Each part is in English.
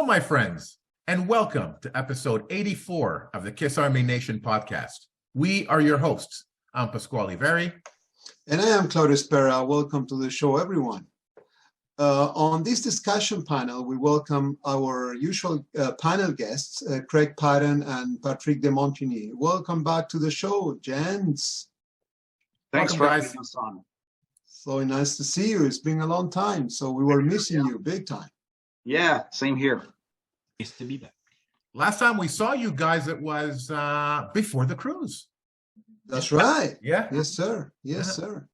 my friends, and welcome to episode 84 of the Kiss Army Nation podcast. We are your hosts. I'm Pasquale Veri. And I am Claudio Spera. Welcome to the show, everyone. On this discussion panel, we welcome our usual panel guests, Craig Patton and Patrick de Montigny. Welcome back to the show, gents. Thanks for having us on. So nice to see you. It's been a long time, so we were missing you big time. Yeah, same here. Nice to be back. Last time we saw you guys, it was before the cruise. That's right. Yeah. Yes, sir. Yes, sir.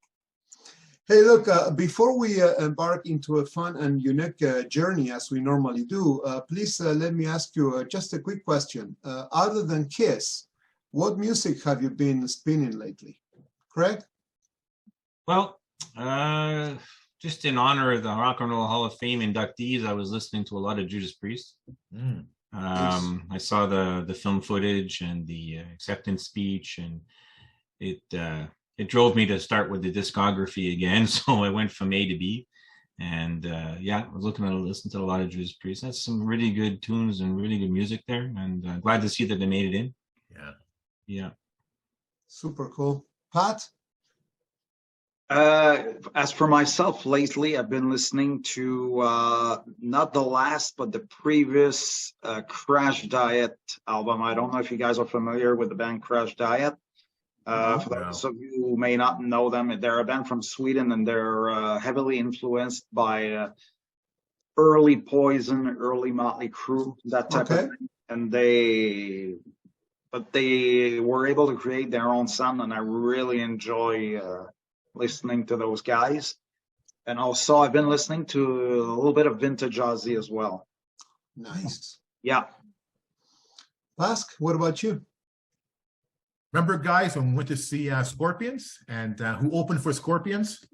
Hey, look, before we embark into a fun and unique journey as we normally do, please let me ask you just a quick question. Other than Kiss, what music have you been spinning lately? Craig? Well, just in honor of the Rock and Roll Hall of Fame inductees, I was listening to a lot of Judas Priest. I saw the film footage and the acceptance speech, and it drove me to start with the discography again. So I went from A to B, and I was listening to a lot of Judas Priest. That's some really good tunes and really good music there, and glad to see that they made it in. Yeah. Super cool. Pat? As for myself, lately I've been listening to not the last, but the previous Crash Diet album. I don't know if you guys are familiar with the band Crash Diet. For those of you who may not know them, they're a band from Sweden, and they're heavily influenced by early Poison, early Motley Crue, that type of thing. And they were able to create their own sound, and I really enjoy listening to those guys. And also I've been listening to a little bit of vintage Ozzy as well. Nice. Yeah. Pask, what about you? Remember, guys, when we went to see Scorpions, and who opened for Scorpions?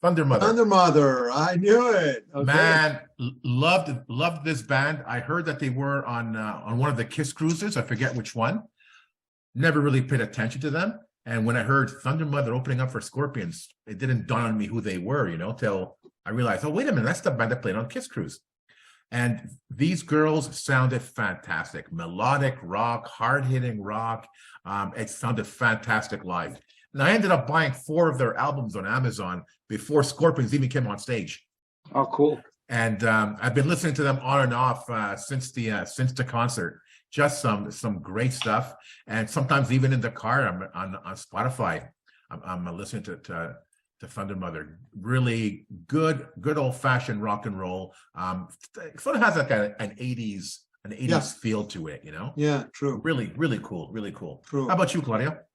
Thunder Mother. Thunder Mother, I knew it. Okay. Man, loved this band. I heard that they were on one of the Kiss cruises. I forget which one. Never really paid attention to them. And when I heard Thunder Mother opening up for Scorpions, it didn't dawn on me who they were, till I realized, oh, wait a minute, that's the band that played on Kiss Cruise. And these girls sounded fantastic. Melodic rock, hard-hitting rock. It sounded fantastic live. And I ended up buying 4 of their albums on Amazon before Scorpions even came on stage. Oh, cool. And I've been listening to them on and off since the concert. Just some great stuff, and sometimes even in the car, I'm on Spotify. I'm listening to Thunder Mother. Really good old fashioned rock and roll. Sort of has like an 80s feel to it, Yeah, true. Really cool. True. How about you, Claudia?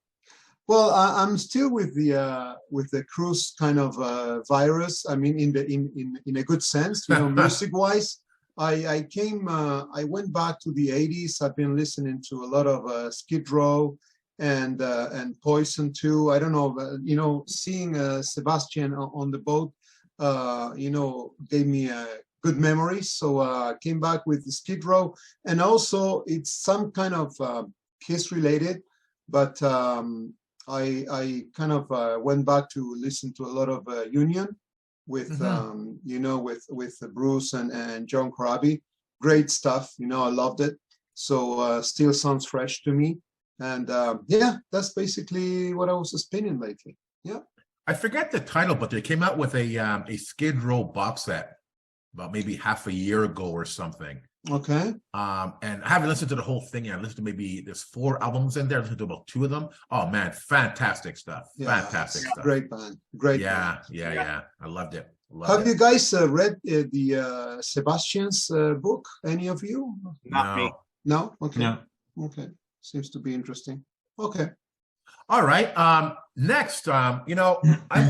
Well, I'm still with the cruise kind of virus. I mean, in a good sense, music wise. I went back to the 80s. I've been listening to a lot of Skid Row and Poison too. I don't know, seeing Sebastian on the boat, gave me good memories. So I came back with Skid Row, and also it's some kind of Kiss related, but I kind of went back to listen to a lot of Union. With with Bruce and John Corabi. Great stuff, I loved it. So still sounds fresh to me. And that's basically what I was spinning lately. Yeah. I forget the title, but they came out with a Skid Row box set about maybe half a year ago or something. Okay. And I haven't listened to the whole thing yet. I listened to there's 4 albums in there. I listened to about 2 of them. Oh man, fantastic stuff. Yeah, fantastic stuff. Great band. Great. Yeah. I loved it. Have you guys read the Sebastian's book? Any of you? Not me. No? Okay. No. Okay. Seems to be interesting. Okay. All right. Next, I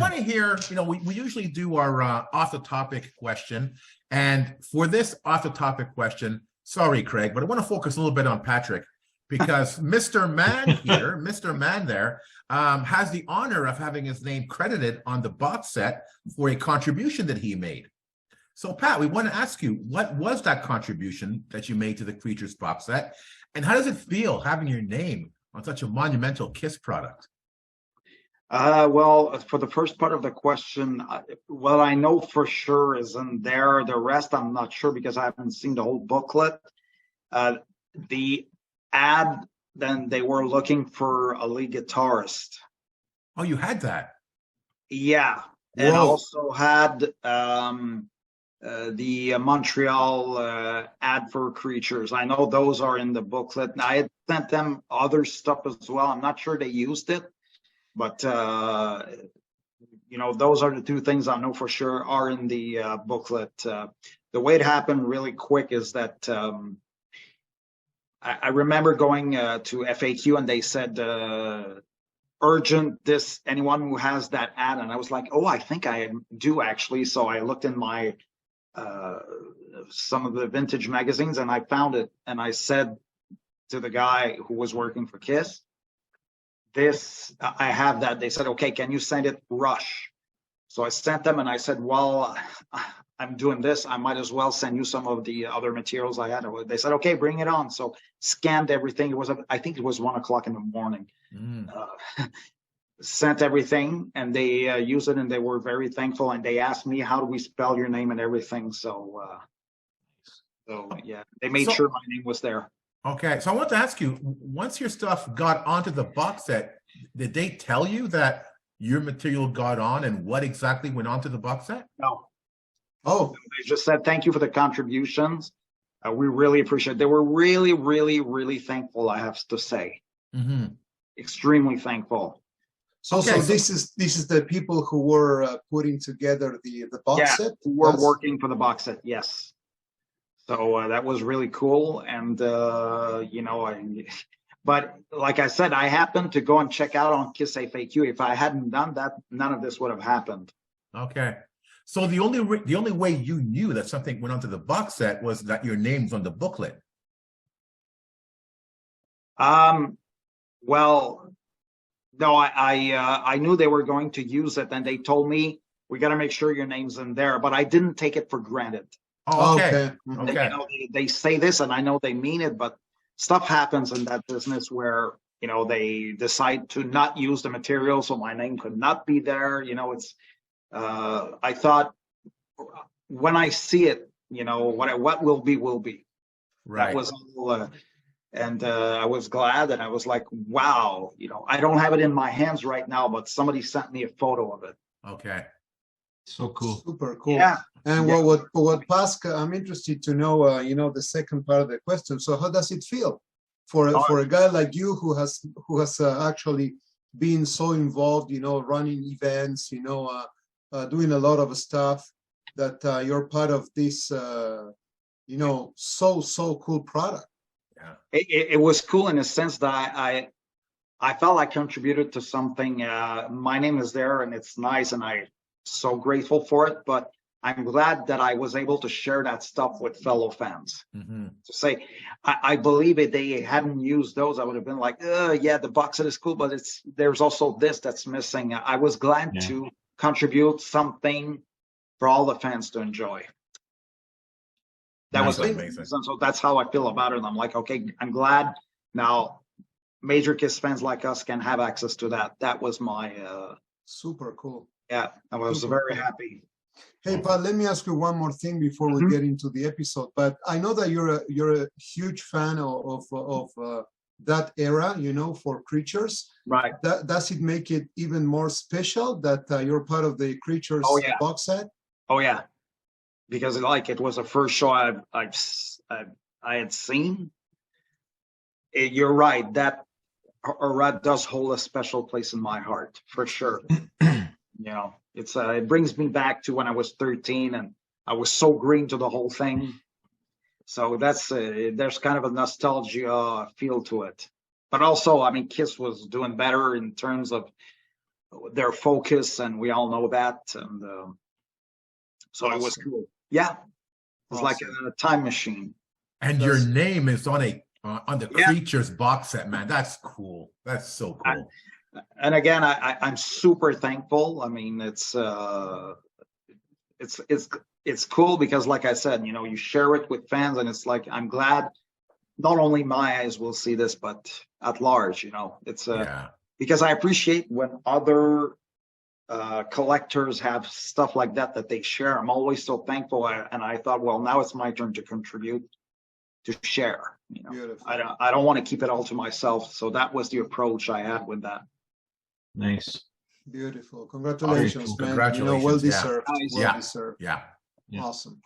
want to hear, we usually do our off the topic question. And for this off the topic question, sorry, Craig, but I want to focus a little bit on Patrick, because Mr. Man here, Mr. Man there, has the honor of having his name credited on the box set for a contribution that he made. So, Pat, we want to ask you, what was that contribution that you made to the Creatures box set? And how does it feel having your name on such a monumental Kiss product? Well, for the first part of the question, what I know for sure is in there. The rest, I'm not sure because I haven't seen the whole booklet. The ad, then they were looking for a lead guitarist. Oh, you had that. Yeah, and Whoa. also had the Montreal ad for creatures. I know those are in the booklet. And I had sent them other stuff as well. I'm not sure they used it, but those are the two things I know for sure are in the booklet. The way it happened really quick is that I remember going to FAQ and they said urgent this anyone who has that ad, and I was like, oh, I think I do actually. So I looked in my some of the vintage magazines and I found it, and I said to the guy who was working for KISS, this I have that. They said, okay, can you send it rush? So I sent them and I said, well, I'm doing this, I might as well send you some of the other materials I had. They said, okay, bring it on. So scanned everything. It was, I think it was 1 o'clock in the morning. Sent everything, and they used it, and they were very thankful. And they asked me, how do we spell your name and everything. So yeah, they made sure my name was there. Okay, so I want to ask you, once your stuff got onto the box set, did they tell you that your material got on and what exactly went onto the box set? No. Oh, They just said, thank you for the contributions. We really appreciate it. They were really, really, really thankful, I have to say. Extremely thankful. So this is the people who were putting together the box set? Who were working for the box set, yes. So that was really cool. And, but like I said, I happened to go and check out on KISS FAQ. If I hadn't done that, none of this would have happened. Okay. So the only way you knew that something went onto the box set was that your name's on the booklet. Well, no, I knew they were going to use it, and they told me, we got to make sure your name's in there, but I didn't take it for granted. Oh, okay. Okay. They say this, and I know they mean it, but stuff happens in that business where, they decide to not use the material, so my name could not be there. It's, I thought when I see it, what will be, will be. Right. That was all, and I was glad, and I was like, wow, I don't have it in my hands right now, but somebody sent me a photo of it. Okay. So cool. Super cool. Yeah. And what Pascal, I'm interested to know, the second part of the question. So how does it feel for a guy like you who has actually been so involved, running events, doing a lot of stuff, that you're part of this, so cool product? Yeah. It was cool in a sense that I felt I contributed to something. My name is there, and it's nice, and I'm so grateful for it. But I'm glad that I was able to share that stuff with fellow fans. To say, I believe if they hadn't used those, I would have been like, yeah, the box set is cool, but there's also this that's missing. I was glad to contribute something for all the fans to enjoy. That was amazing. So that's how I feel about it. And I'm like, okay, I'm glad now major KISS fans like us can have access to that. That was my super cool. Yeah, I was very happy. Hey, Pat, let me ask you one more thing before we get into the episode. But I know that you're a huge fan of that era, for creatures. Right. Does it make it even more special that you're part of the creatures box set? Oh yeah, because it was the first show I had seen. You're right. That does hold a special place in my heart for sure. It brings me back to when I was 13 and I was so green to the whole thing. So there's kind of a nostalgia feel to it. But also, I mean, KISS was doing better in terms of their focus, and we all know that. And so it was cool. Yeah, it's like a time machine. And your name is on the Creatures box set, man. That's cool. That's so cool. And again, I'm super thankful. I mean, it's cool because, like I said, you share it with fans, and it's like, I'm glad not only my eyes will see this, but at large, it's because I appreciate when other collectors have stuff like that they share. I'm always so thankful, and I thought, well, now it's my turn to contribute, to share. You know, Beautiful. I don't want to keep it all to myself. So that was the approach I had with that. Nice. Beautiful. Congratulations, man. Congratulations. Well deserved. Nice. Well Yeah. deserved. Yeah. Yeah. Awesome.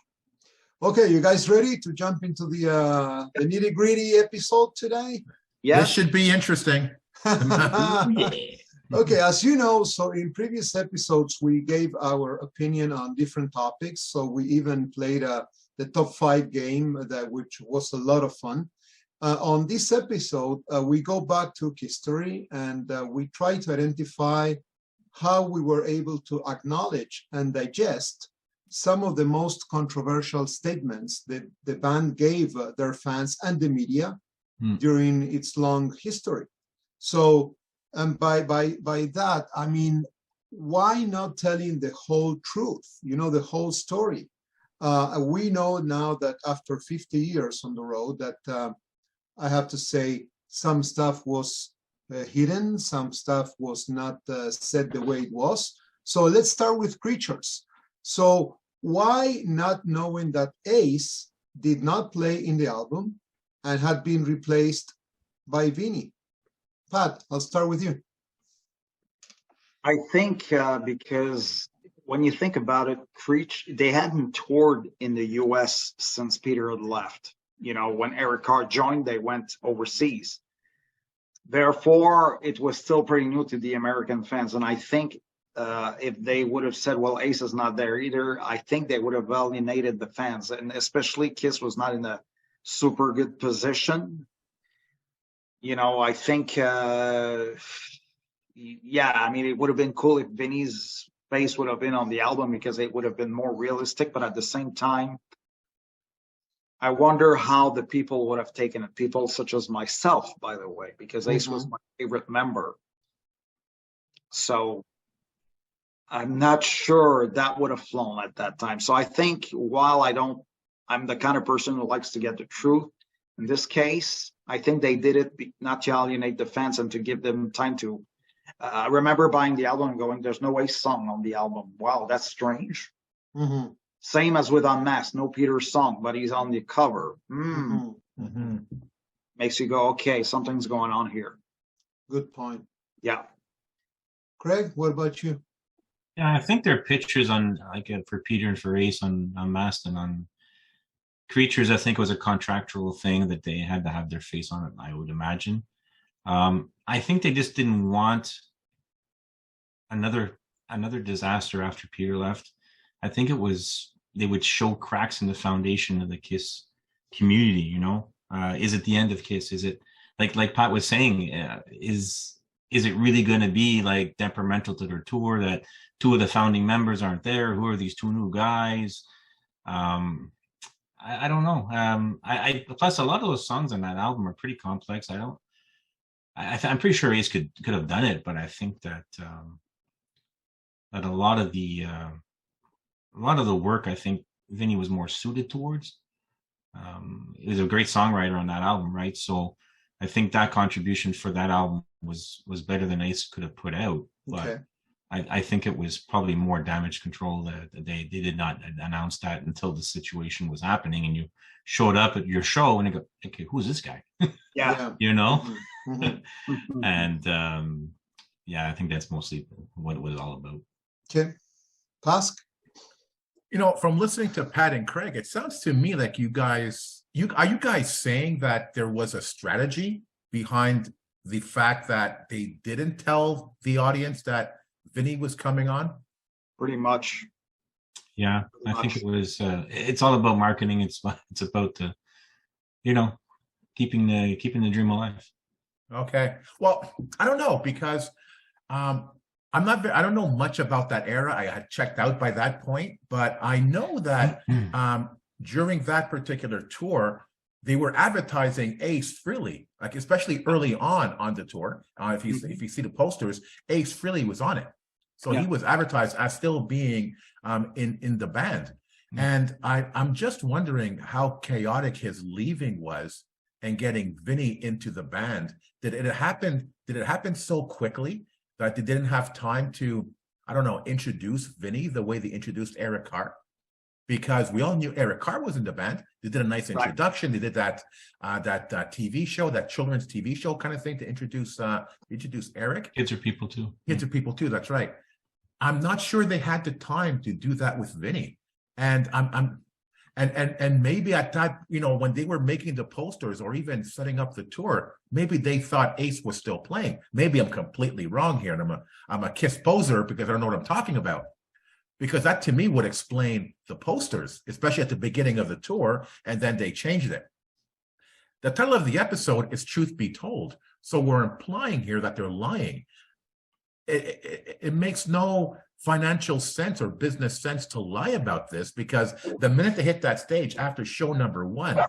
Okay, you guys ready to jump into the nitty-gritty episode today? Yeah. This should be interesting. Okay, as you know, so in previous episodes, we gave our opinion on different topics. So we even played the top 5 game, which was a lot of fun. On this episode, we go back to history and we try to identify how we were able to acknowledge and digest some of the most controversial statements that the band gave their fans and the media during its long history. So, and by that, I mean, why not telling the whole truth, the whole story? We know now that after 50 years on the road that I have to say some stuff was hidden, some stuff was not said the way it was. So let's start with Creatures. So why not knowing that Ace did not play in the album and had been replaced by Vinny? Pat, I'll start with you. I think because when you think about it, they hadn't toured in the US since Peter had left. When Eric Carr joined, they went overseas. Therefore, it was still pretty new to the American fans. And I think if they would have said, well, Ace is not there either, I think they would have alienated the fans. And especially Kiss was not in a super good position. I think, it would have been cool if Vinny's face would have been on the album because it would have been more realistic. But at the same time, I wonder how the people would have taken it. People such as myself, by the way, because Ace was my favorite member. So I'm not sure that would have flown at that time. So I think while I'm the kind of person who likes to get the truth. In this case, I think they did it not to alienate the fans and to give them time to. I remember buying the album and going, there's no Ace song on the album. Wow, that's strange. Mm-hmm. Same as with Unmasked, no Peter song, but he's on the cover. Makes you go, okay, something's going on here. Good point. Yeah. Craig, what about you? Yeah, I think there are pictures on, for Peter and for Ace on Unmasked and on Creatures. I think it was a contractual thing that they had to have their face on it, I would imagine. I think they just didn't want another disaster after Peter left. I think it was they would show cracks in the foundation of the Kiss community. Is it the end of Kiss? Is it like Pat was saying? Is it really going to be like detrimental to their tour that 2 of the founding members aren't there? Who are these 2 new guys? I don't know. Plus a lot of those songs on that album are pretty complex. I'm pretty sure Ace could have done it, but I think that that a lot of the work, I think Vinny was more suited towards. He was a great songwriter on that album, right? So I think that contribution for that album was better than Ace could have put out. But Okay. I think it was probably more damage control that they did not announce that until the situation was happening, and you showed up at your show and you go, okay, who's this guy? Yeah. Mm-hmm. And I think that's mostly what it was all about. Okay. Pask? From listening to Pat and Craig, it sounds to me like are you guys saying that there was a strategy behind the fact that they didn't tell the audience that Vinny was coming on? Pretty much. Yeah, I think it was. It's all about marketing. It's about the, keeping the dream alive. Okay. Well, I don't know because I don't know much about that era. I had checked out by that point, but I know that during that particular tour, they were advertising Ace Frehley, like especially early on the tour. If you see the posters, Ace Frehley was on it, so he was advertised as still being in the band. And I'm just wondering how chaotic his leaving was, and getting Vinny into the band, did it happen so quickly that they didn't have time to, I don't know, introduce Vinny the way they introduced Eric Carr? Because we all knew Eric Carr was in the band. They did a nice introduction. They did that TV show, that children's TV show kind of thing to introduce Eric. Kids are people too. Kids are people too. That's right. I'm not sure they had the time to do that with Vinny, and and maybe at that, when they were making the posters or even setting up the tour, maybe they thought Ace was still playing. Maybe I'm completely wrong here, and I'm a Kiss poser because I don't know what I'm talking about. Because that to me would explain the posters, especially at the beginning of the tour, and then they changed it. The title of the episode is Truth Be Told. So we're implying here that they're lying. It makes no financial sense or business sense to lie about this, because the minute they hit that stage after show number 1,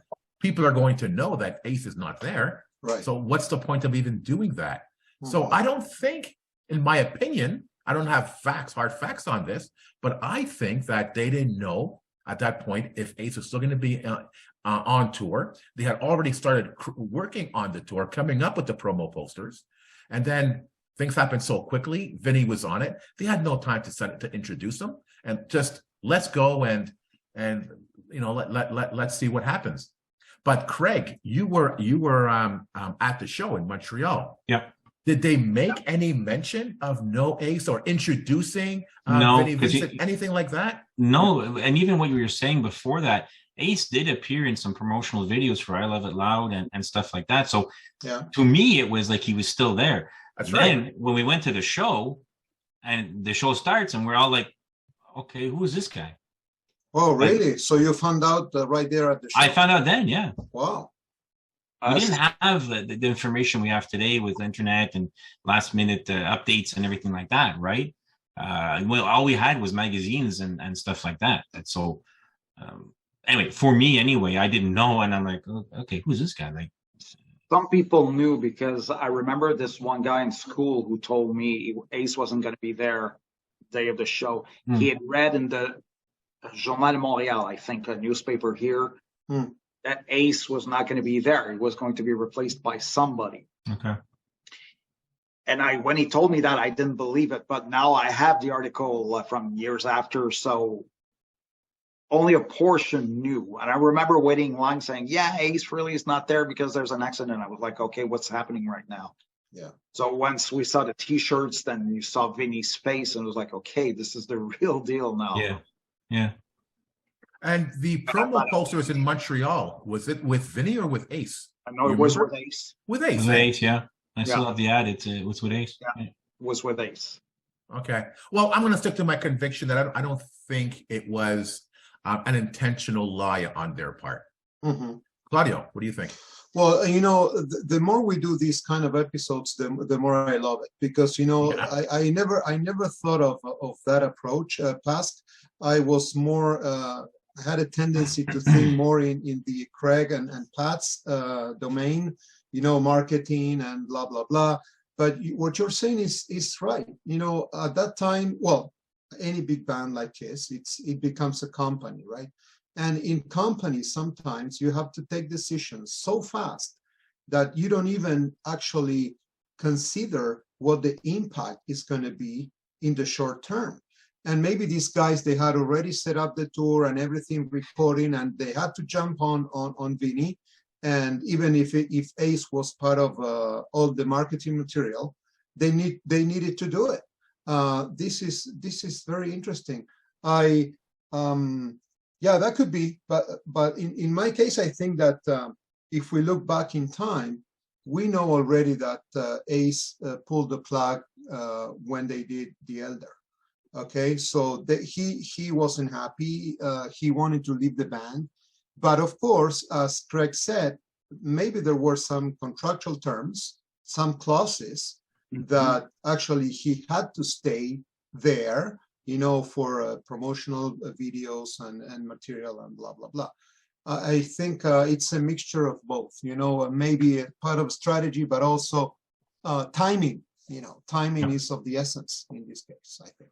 people are going to know that Ace is not there. Right. So what's the point of even doing that? So I don't think, in my opinion, I don't have hard facts on this, but I think that they didn't know at that point if Ace was still going to be on tour. They had already started working on the tour, coming up with the promo posters, and then things happened so quickly. Vinny was on it. They had no time to introduce him, and just let's go and let's see what happens. But Craig, you were at the show in Montreal. Yeah. Did they make any mention of no Ace or introducing no, Vinny Vincent, anything like that? No, and even what you were saying before that, Ace did appear in some promotional videos for I Love It Loud and stuff like that. So to me, it was like he was still there. That's then right. When we went to the show, and the show starts, and we're all like, okay, who is this guy? Oh, really? So you found out right there at the show? I found out then, yeah. Wow. We didn't have the information we have today with the internet and last minute updates and everything like that, right? Well, all we had was magazines and stuff like that. And so, anyway, for me anyway, I didn't know, and I'm like, oh, okay, who's this guy? Like, some people knew, because I remember this one guy in school who told me Ace wasn't going to be there the day of the show. He had read in the Journal de Montréal, I think, a newspaper here, that Ace was not going to be there. He was going to be replaced by somebody. Okay. And when he told me that, I didn't believe it. But now I have the article from years after, so only a portion knew. And I remember waiting in line saying, yeah, Ace really is not there because there's an accident. I was like, okay, what's happening right now? Yeah. So once we saw the T-shirts, then you saw Vinny's face, and it was like, okay, this is the real deal now. Yeah. Yeah. And the promo posters in Montreal, was it with Vinny or with Ace? I know it was with Ace. With Ace. With Ace, yeah. I still have the ad. It was with Ace. Yeah. It was with Ace. Okay. Well, I'm going to stick to my conviction that I don't think it was an intentional lie on their part. Claudio, what do you think? Well, the more we do these kind of episodes, the more I love it, because I never thought of that approach past. I was more had a tendency to think more in the Craig and Pat's domain, marketing and blah blah blah. But what you're saying is right. At that time, well, any big band like Kiss, it becomes a company, right? And in companies, sometimes you have to take decisions so fast that you don't even actually consider what the impact is going to be in the short term. And maybe these guys, they had already set up the tour and everything recording, and they had to jump on Vinny. And even if Ace was part of all the marketing material, they needed to do it. This is very interesting. Yeah, that could be, but in my case, I think that if we look back in time, we know already that Ace pulled the plug when they did The Elder. Okay, so he wasn't happy. He wanted to leave the band, but of course, as Craig said, maybe there were some contractual terms, some clauses that actually he had to stay there, for promotional videos and material and blah, blah, blah. I think it's a mixture of both, maybe a part of strategy, but also timing, timing is of the essence in this case, I think.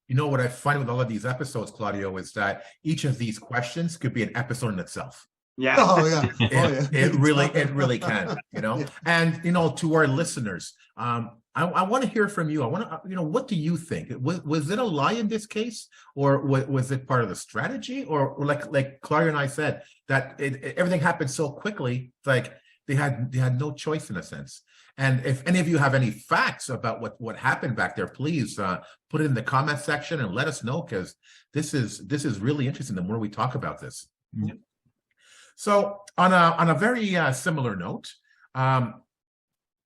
What I find with all of these episodes, Claudio, is that each of these questions could be an episode in itself. Yeah. Oh yeah. Oh yeah. It really can, you know. Yeah. And you know, to our listeners, I want to hear from you. I want to, you know, what do you think? Was it a lie in this case, or was it part of the strategy, or like Claudia and I said that everything happened so quickly, like they had no choice in a sense. And if any of you have any facts about what happened back there, please put it in the comment section and let us know, because this is really interesting the more we talk about this. Yeah. So on a very similar note,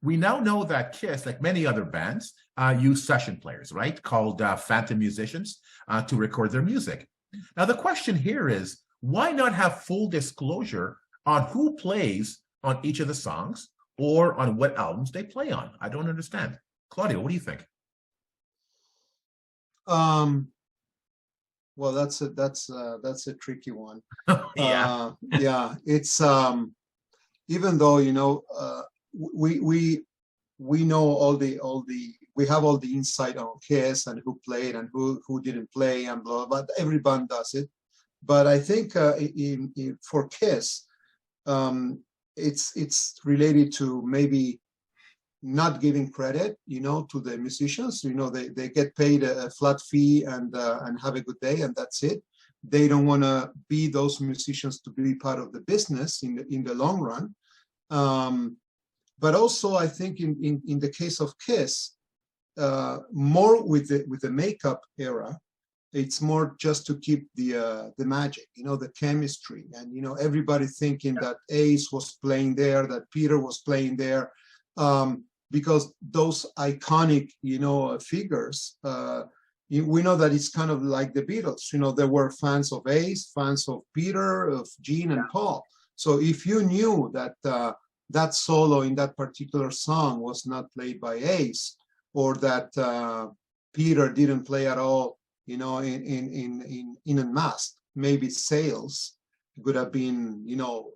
we now know that Kiss, like many other bands, use session players, right? Called phantom musicians to record their music. Now, the question here is, why not have full disclosure on who plays on each of the songs or on what albums they play on? I don't understand. Claudia, what do you think? Well, that's a tricky one. Yeah. Yeah, it's even though, you know, we know all the we have all the insight on Kiss and who played and who didn't play and blah, but every band does it. But I think for Kiss, it's related to maybe not giving credit, you know, to the musicians. You know, they get paid a flat fee and have a good day, and that's it. They don't want to be those musicians to be part of the business in the long run. But also, I think in the case of Kiss, more with the makeup era, it's more just to keep the magic, you know, the chemistry, and you know, everybody thinking that Ace was playing there, that Peter was playing there, because those iconic, you know, figures. We know that it's kind of like the Beatles. You know, there were fans of Ace, fans of Peter, of Gene and Paul. So if you knew that that solo in that particular song was not played by Ace, or that Peter didn't play at all, you know, in Unmasked, maybe sales would have been, you know,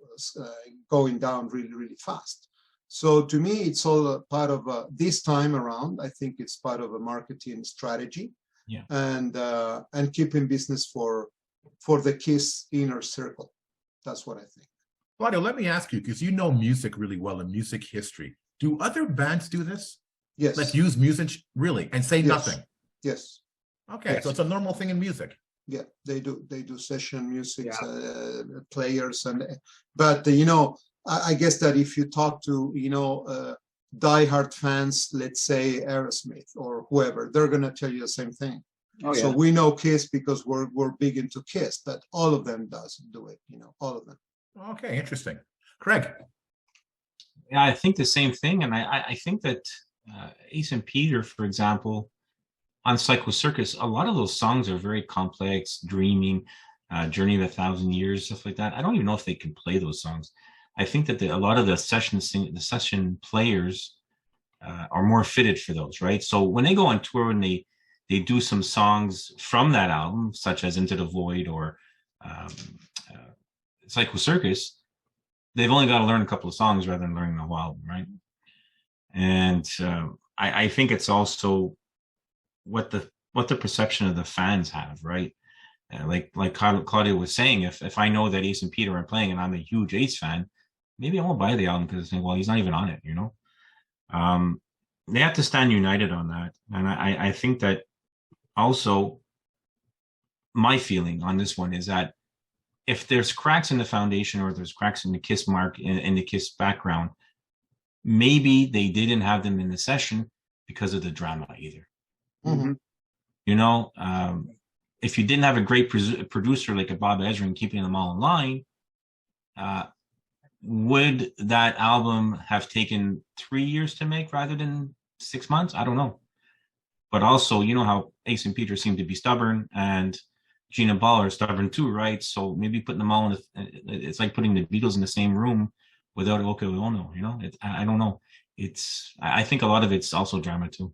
going down really, really fast. So to me, it's all a part of this time around. I think it's part of a marketing strategy, yeah, and keeping business for the Kiss inner circle. That's what I think. Claudio, let me ask you, because you know music really well and music history. Do other bands do this? Yes. Like use music really and say Yes. nothing? Yes. Okay, Yes. so it's a normal thing in music. Yeah, they do session music, Yeah. players, but you know, I guess that if you talk to, you know, diehard fans, let's say Aerosmith or whoever, they're gonna tell you the same thing. Oh, yeah. So we know Kiss because we're big into Kiss, but all of them do it, you know, all of them. Okay, interesting. Craig. Yeah, I think the same thing, and I think that Ace and Peter, for example, on Psycho Circus, a lot of those songs are very complex, dreaming, Journey of a Thousand Years, stuff like that. I don't even know if they can play those songs. I think that a lot of the session players are more fitted for those, right? So when they go on tour and they do some songs from that album, such as Into the Void or Psycho Circus, they've only got to learn a couple of songs rather than learning the whole album, right? And I think it's also what the perception of the fans have, right? Like Claudia was saying, if I know that Ace and Peter are playing and I'm a huge Ace fan, maybe I won't buy the album because I think, well, he's not even on it, you know? They have to stand united on that. And I think that also my feeling on this one is that if there's cracks in the foundation or there's cracks in the Kiss mark, in the Kiss background, maybe they didn't have them in the session because of the drama either. Mm-hmm. You know, if you didn't have a great producer like a Bob Ezrin keeping them all in line, would that album have taken 3 years to make rather than 6 months? I don't know. But also, you know how Ace and Peter seem to be stubborn, and Gene and Paul are stubborn too, right? So maybe putting them all in, it's like putting the Beatles in the same room without Yoko Ono, you know? I don't know. I think a lot of it's also drama too.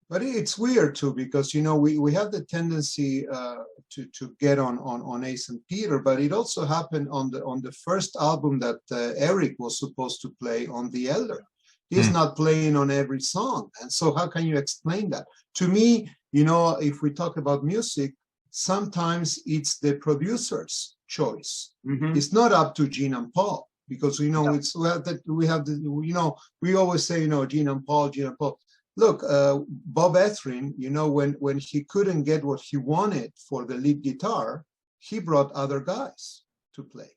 But it's weird too, because you know we have the tendency to get on Ace and Peter, but it also happened on the first album that Eric was supposed to play on The Elder. He's not playing on every song, and so how can you explain that? To me, you know, if we talk about music, sometimes it's the producer's choice. Mhm. It's not up to Gene and Paul, because we know Yeah. it's well that we have the, you know, we always say, you know, Gene and Paul, Gene and Paul. Look, Bob Ethring, you know, when he couldn't get what he wanted for the lead guitar, he brought other guys to play.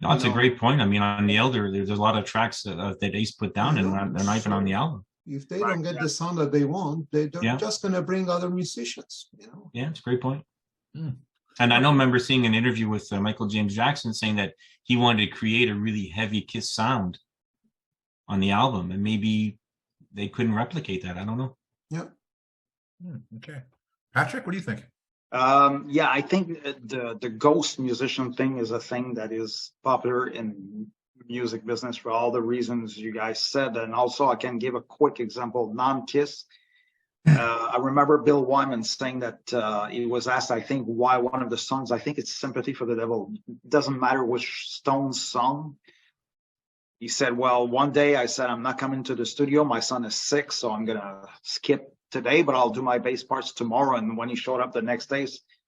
No, that's You a know, great point. I mean, on the Elder, there's a lot of tracks that Ace put down, and they're not even on the album. if they Right, don't get yeah. the sound that they want, they're Yeah. just going to bring other musicians, you know. Yeah, it's a great point. Hmm. And I remember seeing an interview with Michael James Jackson saying that he wanted to create a really heavy Kiss sound on the album, and maybe they couldn't replicate that. I don't know. Yeah. Okay. Patrick, what do you think? Yeah, I think the ghost musician thing is a thing that is popular in music business for all the reasons you guys said. And also I can give a quick example, non-Kiss. I remember Bill Wyman saying that he was asked, I think, why one of the songs, I think it's Sympathy for the Devil, doesn't matter which Stones song. He said, well, one day I said, I'm not coming to the studio. My son is sick, so I'm going to skip today, but I'll do my bass parts tomorrow. And when he showed up the next day,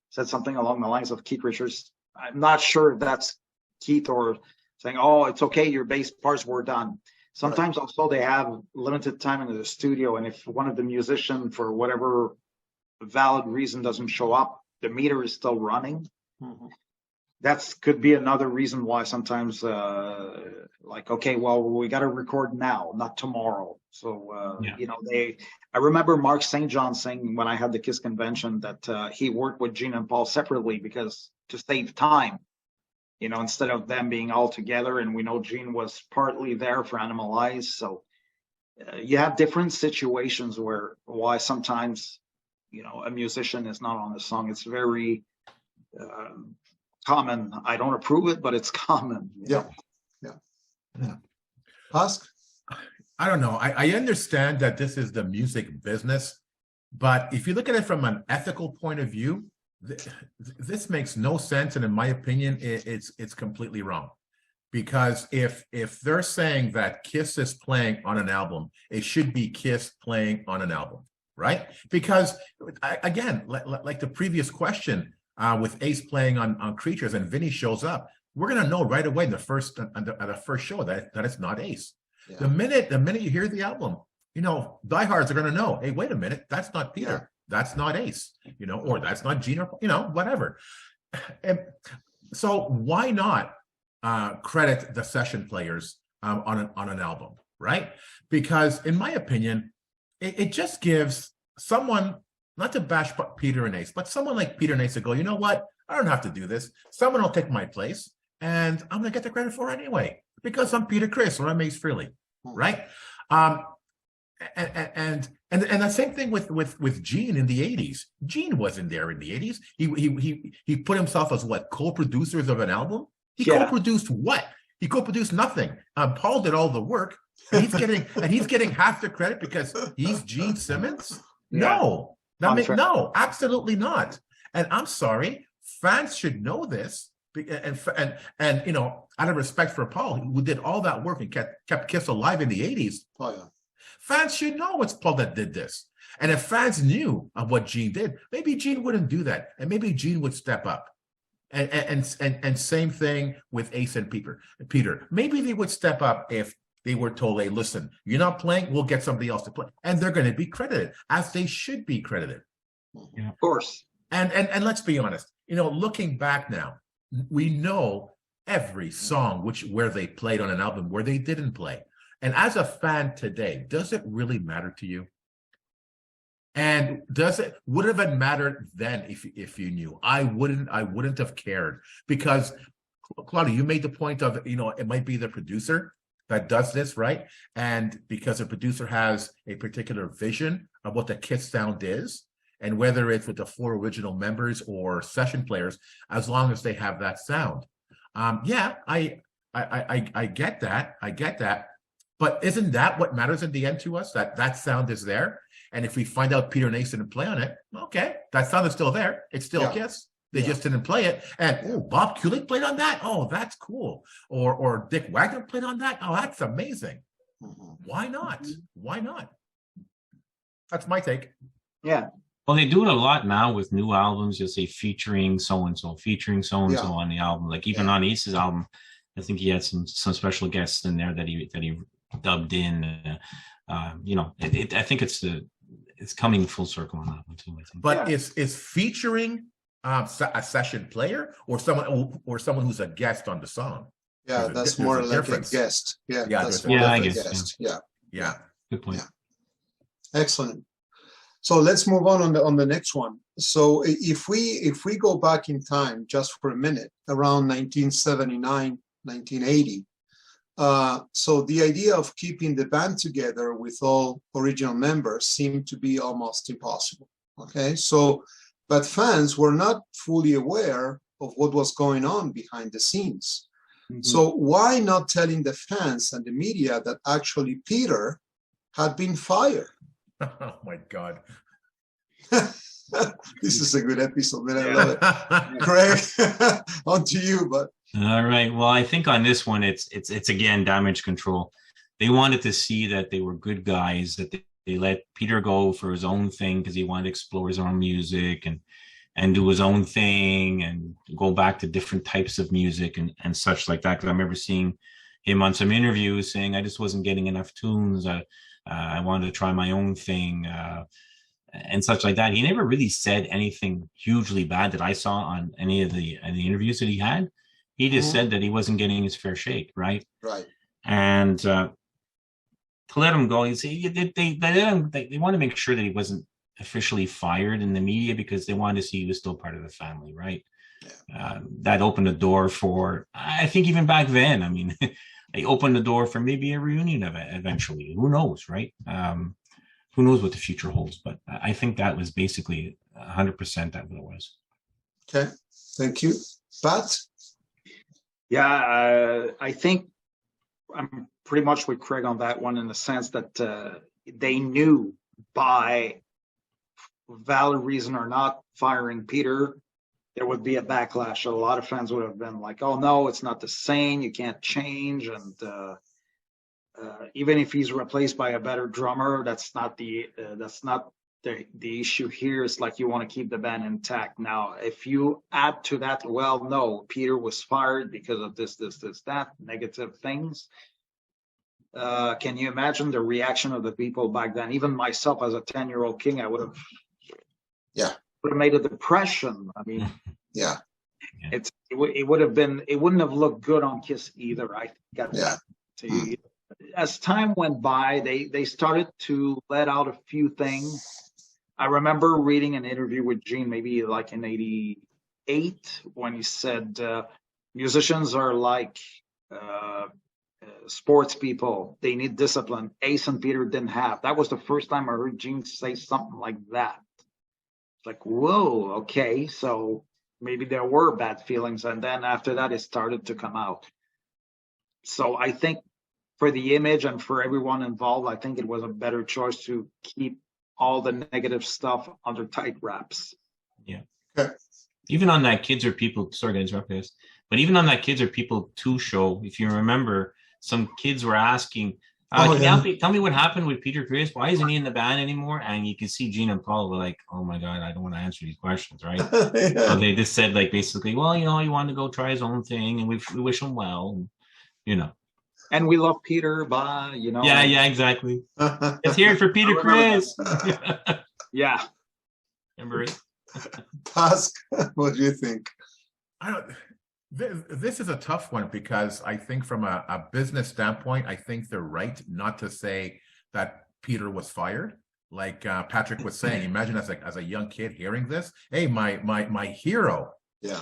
said something along the lines of Keith Richards. I'm not sure if that's Keith or saying, oh, it's okay, your bass parts were done. Sometimes also they have limited time in the studio, and if one of the musicians, for whatever valid reason, doesn't show up, the meter is still running. Mhm. That could be another reason why sometimes, like, okay, well, we got to record now, not tomorrow. So, Yeah. you know, I remember Mark St. John saying when I had the KISS convention that he worked with Gene and Paul separately because to save time, you know, instead of them being all together. And we know Gene was partly there for Animalize. So you have different situations why sometimes, you know, a musician is not on the song. It's very common. I don't approve it, but it's common. Yeah. Husk? I don't know. I understand that this is the music business, but if you look at it from an ethical point of view, this makes no sense, and in my opinion, it's completely wrong. Because if they're saying that Kiss is playing on an album, it should be Kiss playing on an album, right? Because again, like the previous question with Ace playing on Creatures and Vinny shows up, we're gonna know right away in the first show that it's not Ace. Yeah. The minute you hear the album, you know, diehards are gonna know, hey, wait a minute, that's not Peter. Yeah. That's not Ace, you know, or that's not Gene, or, you know, whatever. And so why not credit the session players on an album, right? Because in my opinion, it just gives someone, not to bash Peter and Ace, but someone like Peter and Ace to go, you know what? I don't have to do this. Someone will take my place, and I'm gonna get the credit for it anyway because I'm Peter Criss or I'm Ace Frehley, right? And the same thing with Gene in the 80s. Gene wasn't there in the 80s. He put himself as what, co-producers of an album? He co-produced what? He co-produced nothing. Paul did all the work. And he's getting half the credit because he's Gene Simmons? No. No, absolutely not. And I'm sorry, fans should know this. And you know, out of respect for Paul, who did all that work and kept Kiss alive in the 80s. Oh, yeah. Fans should know it's Paul that did this. And if fans knew of what Gene did, maybe Gene wouldn't do that. And maybe Gene would step up. And same thing with Ace and Peter. Maybe they would step up if they were told, hey, listen, you're not playing, we'll get somebody else to play. And they're going to be credited, as they should be credited. Yeah. Of course. And let's be honest, you know, looking back now, we know every song where they played on an album, where they didn't play. And as a fan today, does it really matter to you? And would it have mattered then if you knew? I wouldn't have cared, because Claudia, you made the point of, you know, it might be the producer that does this, right? And because the producer has a particular vision of what the Kiss sound is, and whether it's with the 4 original members or session players, as long as they have that sound. Yeah, I get that. I get that. But isn't that what matters in the end to us? That sound is there. And if we find out Peter and Ace didn't play on it, okay, that sound is still there. It's still Kiss. They just didn't play it. And Bob Kulick played on that. Oh, that's cool. Or Dick Wagner played on that. Oh, that's amazing. Why not? Why not? That's my take. Yeah. Well, they do it a lot now with new albums. You'll say featuring so and so, featuring so and so Yeah. on the album. Like even Yeah. on Ace's album, I think he had some special guests in there that he dubbed in. I think it's coming full circle on that one too. I think. But is featuring a session player or someone who's a guest on the song? Yeah, that's there's more a like difference. a guest. Yeah, Yeah, that's there's a more like I a guess, guest. Yeah. Yeah. Good point. Yeah. Excellent. So let's move on the next one. So if we go back in time just for a minute, around 1979, 1980, so the idea of keeping the band together with all original members seemed to be almost impossible. Okay, so but fans were not fully aware of what was going on behind the scenes. Mhm. So why not telling the fans and the media that actually Peter had been fired? Oh my God. This is a good episode, man. I love it. Craig, on to you, but All right. Well, I think on this one, it's again damage control. They wanted to see that they were good guys, that they let Peter go for his own thing because he wanted to explore his own music and do his own thing and go back to different types of music and such like that. Because I remember seeing him on some interviews saying, I just wasn't getting enough tunes. I wanted to try my own thing and such like that. He never really said anything hugely bad that I saw on any of the interviews that he had. He just said that he wasn't getting his fair shake, right? right. And to let him go, they want to make sure that he wasn't officially fired in the media because they wanted to see he was still part of the family, right? Yeah. That opened the door for, I think even back then, I mean, they opened the door for maybe a reunion of it eventually. Who knows, right? Who knows what the future holds? But I think that was basically 100% that what it was. Okay, thank you. Pat? Yeah, I think I'm pretty much with Craig on that one in the sense that they knew by valid reason or not firing Peter, there would be a backlash. A lot of fans would have been like, oh no, it's not the same, you can't change. And even if he's replaced by a better drummer, that's not the issue here. It's like you want to keep the band intact. Now, if you add to that, well, no, Peter was fired because of this, that, negative things. Can you imagine the reaction of the people back then? Even myself as a 10-year-old king, I would have made a depression. I mean, Yeah. it wouldn't have looked good on Kiss either. I got that to you. As time went by, they started to let out a few things. I remember reading an interview with Gene, maybe like in '88, when he said, musicians are like sports people. They need discipline. Ace and Peter didn't have. That was the first time I heard Gene say something like that. It's like, whoa, okay, so maybe there were bad feelings. And then after that, it started to come out. So I think for the image and for everyone involved, I think it was a better choice to keep all the negative stuff under tight wraps. Yeah. Okay. Even on that Kids Are People, sorry to interrupt this, but even on that Kids Are People 2 show, if you remember, some kids were asking, tell me what happened with Peter Chris? Why isn't he in the band anymore? And you can see Gene and Paul were like, oh my God, I don't want to answer these questions, right? So they just said like, basically, well, he wanted to go try his own thing and we wish him well, And we love Peter, bye, Yeah, exactly. Let's hear it for Peter Chris. Yeah. Remember it? Task, what do you think? This is a tough one because I think from a business standpoint, I think they're right not to say that Peter was fired. Like Patrick was saying, imagine as a young kid hearing this. Hey, my hero. Yeah.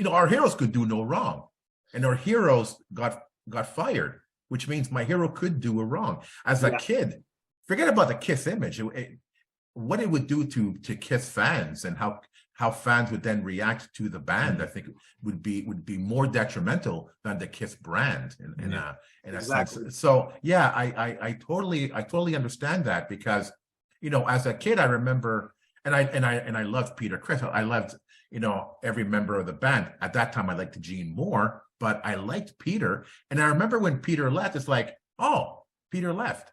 Our heroes could do no wrong, and our heroes got fired, which means my hero could do a wrong. As a kid, forget about the Kiss image. What it would do to Kiss fans and how fans would then react to the band, I think would be more detrimental than the Kiss brand in a sense. So yeah, I totally understand that because as a kid I remember and I loved Peter Chris. I loved every member of the band. At that time I liked Gene more, but I liked Peter. And I remember when Peter left, it's like, oh, Peter left.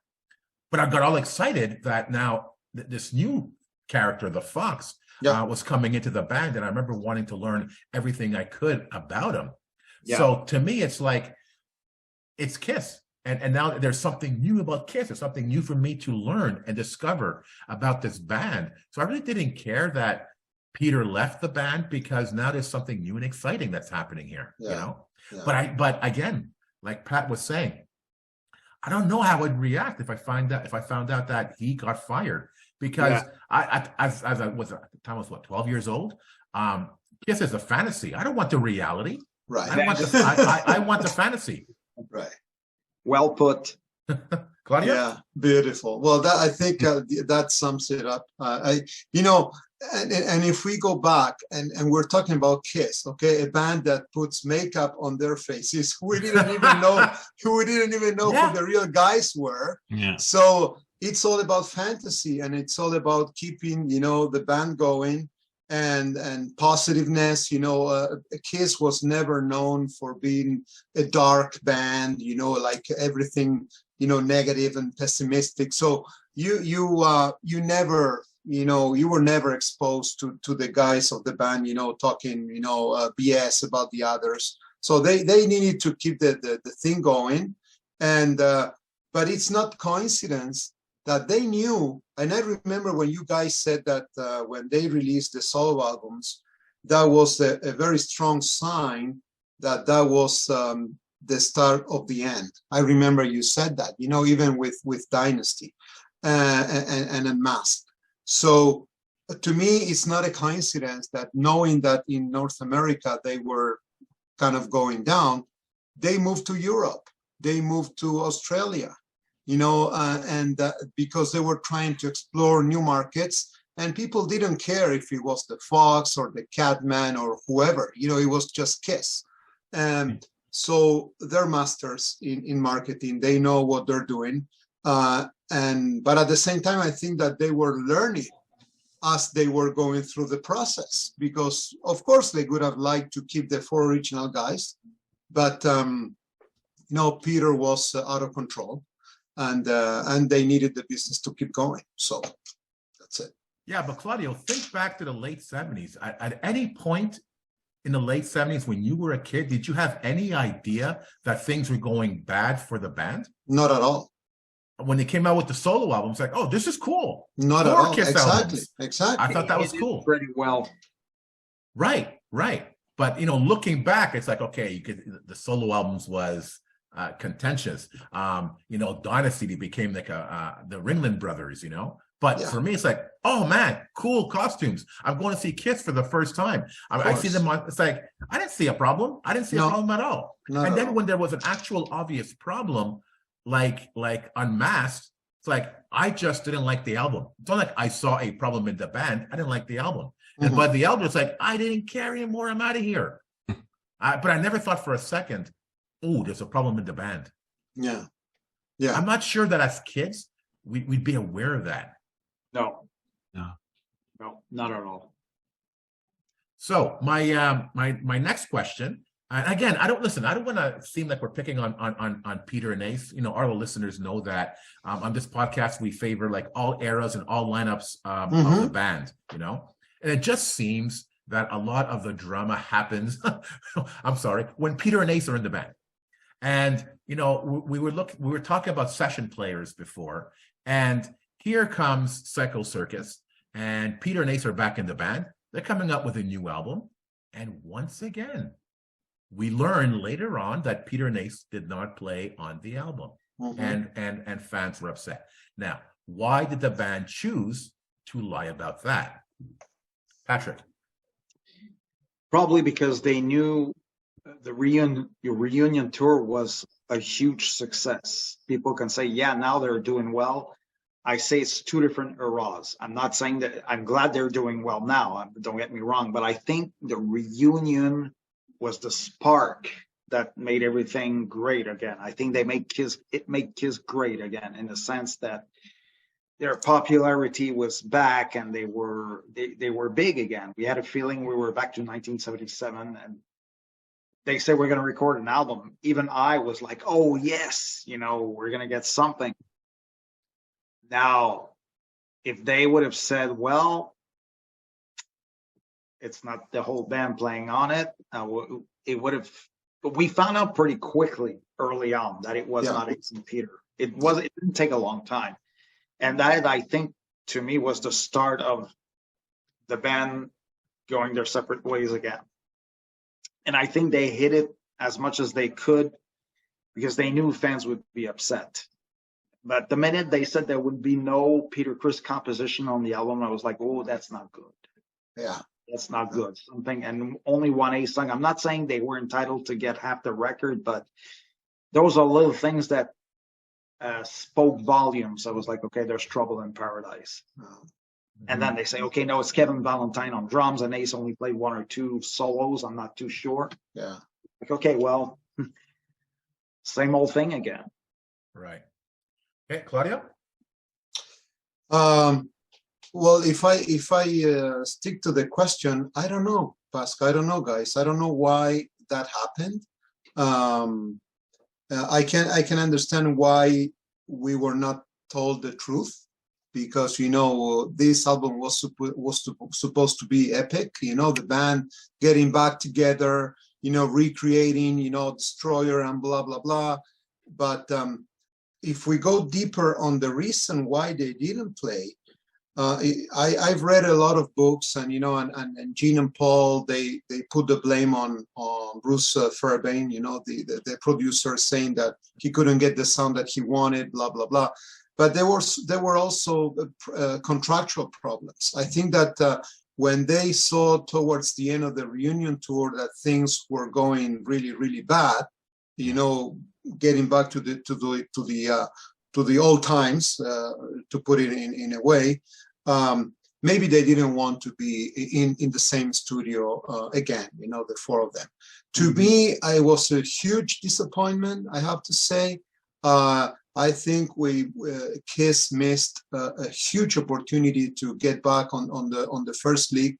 But I got all excited that now this new character, the Fox, was coming into the band, and I remember wanting to learn everything I could about him. Yeah. So to me, it's like, it's Kiss. And now there's something new about Kiss. There's something new for me to learn and discover about this band. So I really didn't care that Peter left the band, because now there's something new and exciting that's happening here, you know? Yeah. But again, like Pat was saying, I don't know how I'd react if I found out that he got fired, because I was at the time I was 12 years old. Kiss is a fantasy. I don't want the reality. Right. I want the fantasy. Right. Well put. Claudia? Yeah, beautiful. Well, I think that sums it up. And if we go back and we're talking about Kiss, okay, a band that puts makeup on their faces, we didn't even know who the real guys were. Yeah. So it's all about fantasy, and it's all about keeping, the band going and positiveness. Kiss was never known for being a dark band, like everything, negative and pessimistic. So you were never exposed to the guys of the band, talking, BS about the others. So they needed to keep the thing going. And but it's not coincidence that they knew. And I remember when you guys said that when they released the solo albums, that was a very strong sign that was the start of the end. I remember you said that, even with Dynasty and Unmasked. So to me, it's not a coincidence that, knowing that in North America they were kind of going down, they moved to Europe, they moved to Australia, because they were trying to explore new markets, and people didn't care if it was the Fox or the Catman or whoever, it was just Kiss. So they're masters in marketing. They know what they're doing. But at the same time, I think that they were learning as they were going through the process, because of course they would have liked to keep the 4 original guys, but Peter was out of control, and they needed the business to keep going. So that's it. Yeah, but Claudio, think back to the late 70s. At any point in the late 70s, when you were a kid, did you have any idea that things were going bad for the band? Not at all. When they came out with the solo albums, like, oh, this is cool. Not at all. Kiss Exactly. I thought that was cool. Pretty well. Right. But looking back, it's like, okay, the solo albums was contentious. Dynasty became like the Ringling Brothers, But for me, it's like, oh man, cool costumes. I'm going to see Kiss for the first time. I see them on. It's like, I didn't see a problem. I didn't see a problem at all. And then when there was an actual obvious problem, like Unmasked, it's like, I just didn't like the album. It's not like I saw a problem in the band. I didn't like the album. And by the album, it's like, I didn't care anymore. I'm out of here. But I never thought for a second, oh, there's a problem in the band. Yeah. I'm not sure that as kids, we'd be aware of that. No, not at all. So my next question, and again, I don't want to seem like we're picking on Peter and Ace. Our listeners know that on this podcast we favor like all eras and all lineups of the band. And it just seems that a lot of the drama happens. I'm sorry, when Peter and Ace are in the band, and we were talking about session players before, and here comes Psycho Circus, and Peter and Ace are back in the band. They're coming up with a new album. And once again, we learn later on that Peter and Ace did not play on the album. And fans were upset. Now, why did the band choose to lie about that? Patrick? Probably because they knew the reunion tour was a huge success. People can say, yeah, now they're doing well. I say it's 2 different eras. I'm not saying that. I'm glad they're doing well now. Don't get me wrong, but I think the reunion was the spark that made everything great again. I think it made Kiss great again, in the sense that their popularity was back, and they were big again. We had a feeling we were back to 1977, and they said we're going to record an album. Even I was like, oh yes, we're going to get something. Now if they would have said, well, it's not the whole band playing on it, it would have. But we found out pretty quickly early on that it was not Ace and Peter. It didn't take a long time, and that, I think, to me, was the start of the band going their separate ways again. And I think they hid it as much as they could because they knew fans would be upset. But the minute they said there would be no Peter Criss composition on the album, I was like, oh, that's not good. Yeah. That's not good. Something, and only one Ace song. I'm not saying they were entitled to get half the record, but those are little things that spoke volumes. I was like, okay, there's trouble in paradise. And then they say, okay, no, it's Kevin Valentine on drums, and Ace only played one or two solos. I'm not too sure. Yeah. Like, okay, well, same old thing again. Right. Okay, Claudia? Well, if I stick to the question, I don't know, Pascal. I don't know, guys. I don't know why that happened. I can understand why we were not told the truth, because this album was supposed to be epic. The band getting back together, recreating, Destroyer and blah blah blah. But if we go deeper on the reason why they didn't play, I've read a lot of books, and and Gene and Paul, they put the blame on Bruce Fairbairn, the producer, saying that he couldn't get the sound that he wanted, blah blah blah. But there were also contractual problems. I think that when they saw towards the end of the reunion tour that things were going really really bad, getting back to the old times, to put it in a way. Maybe they didn't want to be in the same studio again, the four of them. To me, it was a huge disappointment, I have to say. I think Kiss missed a huge opportunity to get back on the first league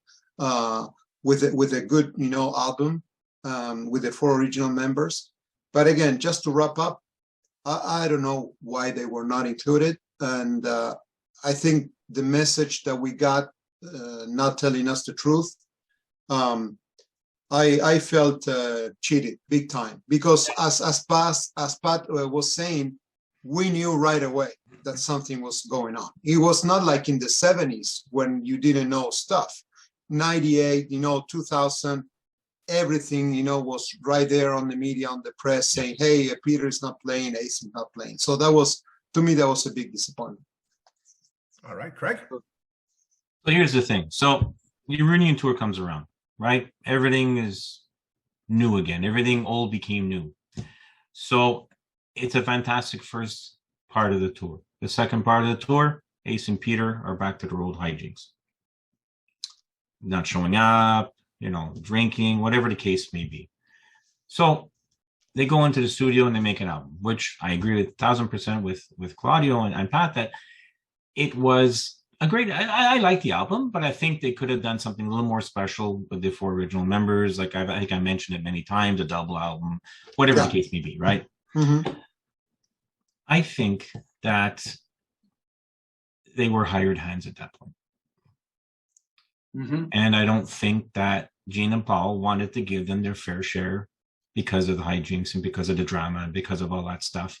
with a good album with the four original members. But again, just to wrap up, I don't know why they were not included, and I think the message that we got, not telling us the truth, I felt cheated big time, because as Pat was saying, we knew right away that something was going on. It was not like in the 70s when you didn't know stuff. 98, 2000. Everything, was right there on the media, on the press, saying, hey, Peter is not playing, Ace is not playing. So to me, that was a big disappointment. All right, Craig? So here's the thing. So the reunion tour comes around, right? Everything is new again. Everything old became new. So it's a fantastic first part of the tour. The second part of the tour, Ace and Peter are back to their old hijinks. Not showing up, drinking, whatever the case may be. So they go into the studio and they make an album, which I agree with 1,000% with Claudio and Pat, that it was a great, I like the album, but I think they could have done something a little more special with the four original members. Like I think I mentioned it many times, a double album, whatever the case may be, right? Mm-hmm. I think that they were hired hands at that point. Mm-hmm. And I don't think that Gene and Paul wanted to give them their fair share because of the hijinks and because of the drama and because of all that stuff.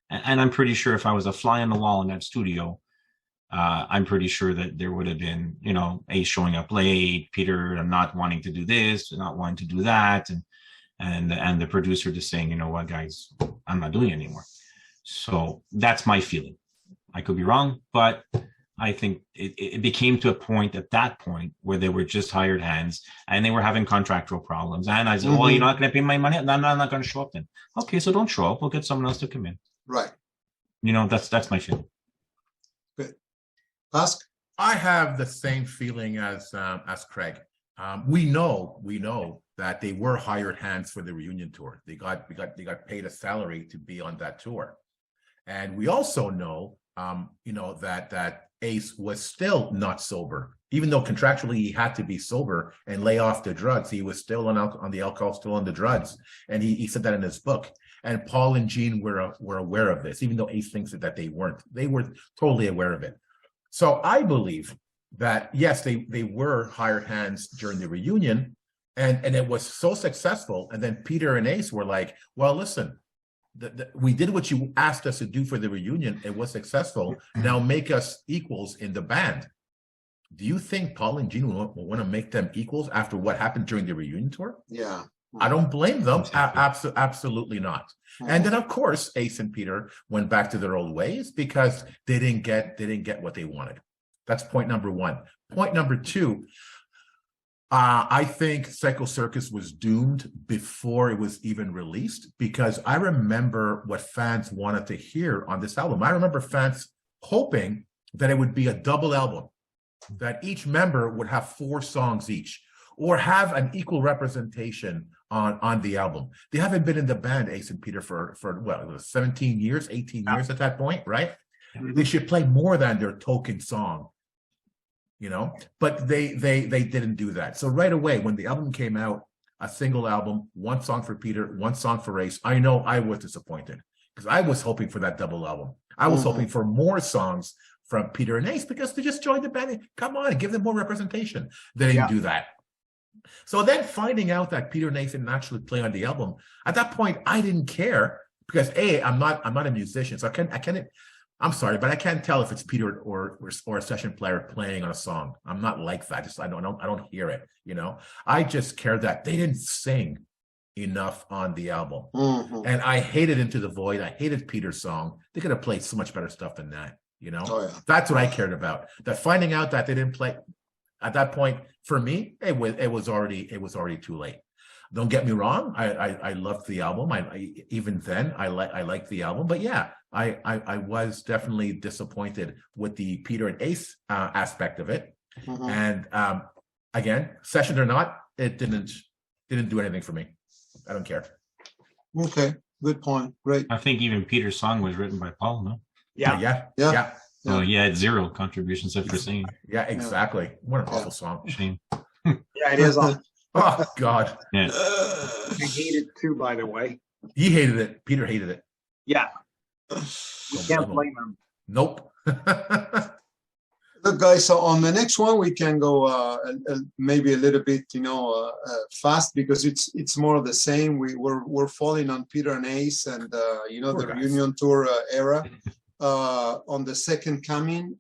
And I'm pretty sure if I was a fly on the wall in that studio, I'm pretty sure that there would have been, Ace showing up late, Peter not wanting to do this, not wanting to do that, and the producer just saying, you know what, guys, I'm not doing it anymore. So that's my feeling. I could be wrong, but I think it became to a point at that point where they were just hired hands and they were having contractual problems. And I said, well, you're not going to pay my money? No, I'm not going to show up then. Okay, so don't show up. We'll get someone else to come in. Right. That's my feeling. Good. Ask? I have the same feeling as Craig. We know that they were hired hands for the reunion tour. They got paid a salary to be on that tour. And we also know, that Ace was still not sober, even though contractually he had to be sober and lay off the drugs. He was still on the alcohol, still on the drugs, and he said that in his book. And Paul and Gene were aware of this, even though Ace thinks that they weren't. They were totally aware of it. So I believe that yes, they were hired hands during the reunion, and it was so successful. And then Peter and Ace were like, "Well, listen, we did what you asked us to do for the reunion. It was successful. Now make us equals in the band." Do you think Paul and Gene will want to make them equals after what happened during the reunion tour? Yeah. I don't blame them. Exactly. Absolutely not. And then, of course, Ace and Peter went back to their old ways because they didn't get what they wanted. That's point number one. Point number two, I think Psycho Circus was doomed before it was even released, because I remember what fans wanted to hear on this album. I remember fans hoping that it would be a double album, that each member would have 4 songs each, or have an equal representation on the album. They haven't been in the band, Ace and Peter, for what, it was 17 years, 18 years at that point, right? They should play more than their token song, you know, but they didn't do that. So right away, when the album came out, a single album, 1 song for Peter, 1 song for Ace, I know I was disappointed, because I was hoping for that double album. I was hoping for more songs from Peter and Ace, because they just joined the band. Come on, give them more representation. They didn't do that. So then finding out that Peter and Ace didn't actually play on the album, at that point, I didn't care, because I'm not a musician. So I'm sorry, but I can't tell if it's Peter or a session player playing on a song. I'm not like that. I don't hear it, you know. I just care that they didn't sing enough on the album. And I hated Into the Void. I hated Peter's song. They could have played so much better stuff than that, you know. That's what I cared about. That finding out that they didn't play at that point, for me, it was already too late. Don't get me wrong, I loved the album. Even then I liked the album, but yeah, I was definitely disappointed with the Peter and Ace aspect of it. And again, session or not, it didn't do anything for me. I don't care. Okay, good point. Great. I think even Peter's song was written by Paul, no? Yeah. So he had 0 contributions except for singing. Yeah, exactly. What an awful song. Shame. Yeah, it is. Oh God. Yeah. I hate it too, by the way. He hated it. Peter hated it. Yeah. We can't blame him. Nope. Look, guys, so on the next one, we can go maybe a little bit, fast, because it's more of the same. We're falling on Peter and Ace and, the reunion tour era on the Second Coming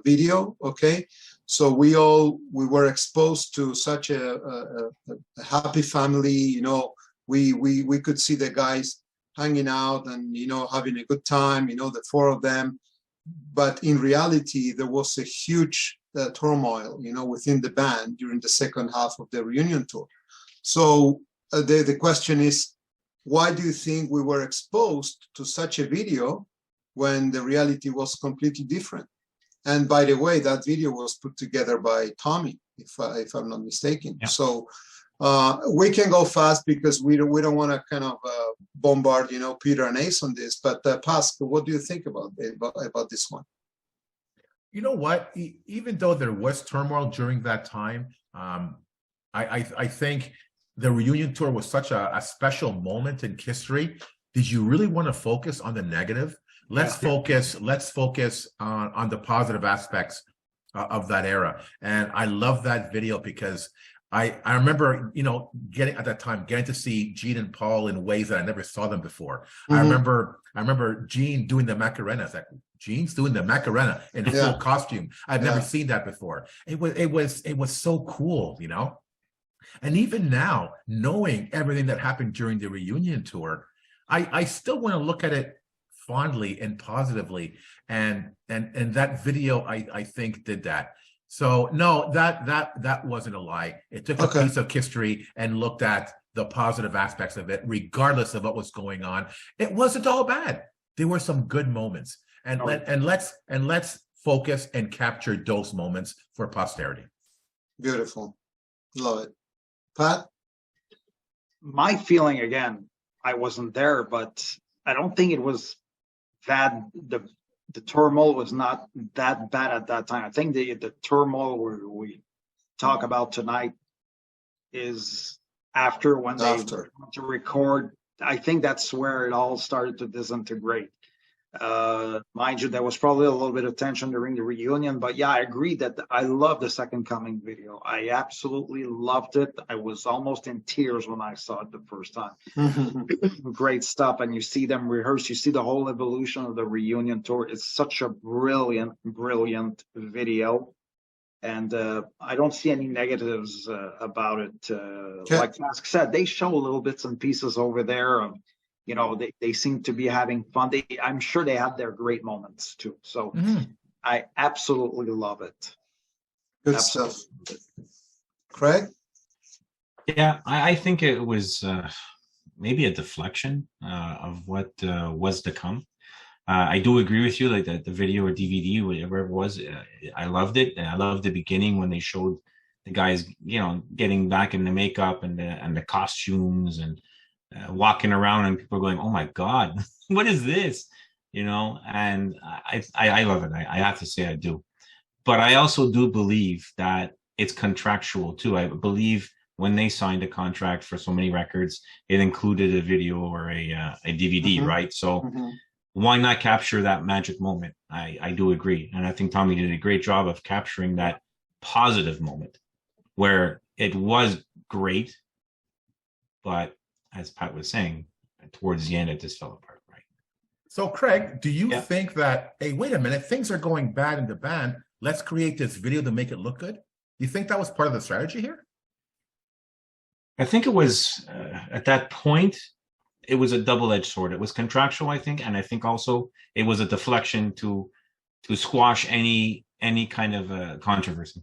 video, okay? So we were exposed to such a happy family, you know. We could see the guys hanging out and, having a good time, the 4 of them. But in reality, there was a huge turmoil, within the band during the second half of the reunion tour. So the question is, why do you think we were exposed to such a video when the reality was completely different? And by the way, that video was put together by Tommy, if I'm not mistaken. Yeah. So we can go fast because we don't want to kind of bombard, Peter and Ace on this. But Pascal, what do you think about this one? You know what? Even though there was turmoil during that time, I think the reunion tour was such a special moment in history. Did you really want to focus on the negative? Let's focus on the positive aspects of that era. And I love that video because I remember, getting to see Gene and Paul in ways that I never saw them before. I remember Gene doing the Macarena. It's like, Gene's doing the Macarena in full costume. I've never seen that before. It was so cool, And even now, knowing everything that happened during the reunion tour, I still want to look at it fondly and positively. And that video, I think, did that. So no, that wasn't a lie. It took a piece of history and looked at the positive aspects of it, regardless of what was going on. It wasn't all bad. There were some good moments, and let's focus and capture those moments for posterity. Beautiful, love it. Pat? My feeling, again, I wasn't there, but I don't think it was that the turmoil was not that bad at that time. I think the turmoil we talk about tonight is after when they went to record. I think that's where it all started to disintegrate. Mind you, there was probably a little bit of tension during the reunion, but yeah, I agree that I love the Second Coming video. I absolutely loved it. I was almost in tears when I saw it the first time. Great stuff. And you see them rehearse, you see the whole evolution of the reunion tour. It's such a brilliant, brilliant video. And I don't see any negatives about it. Like Mask said, they show little bits and pieces over there of, you know, they seem to be having fun. I'm sure they have their great moments too. So I absolutely love it. Good stuff. Craig? Yeah, I think it was maybe a deflection of what was to come. I do agree with you, like that the video or DVD, whatever it was, I loved it. And I loved the beginning when they showed the guys, you know, getting back in the makeup and the costumes and walking around and people going, oh my God, what is this? You know, and I love it. I have to say I do. But I also do believe that it's contractual too. I believe when they signed a contract for so many records, it included a video or a DVD, right? So why not capture that magic moment? I do agree. And I think Tommy did a great job of capturing that positive moment where it was great, but as Pat was saying, towards the end, it just fell apart, right? So, Craig, do you think that, hey, wait a minute, things are going bad in the band. Let's create this video to make it look good? Do you think that was part of the strategy here? I think it was, at that point, it was a double-edged sword. It was contractual, I think, and I think also it was a deflection to squash any kind of controversy.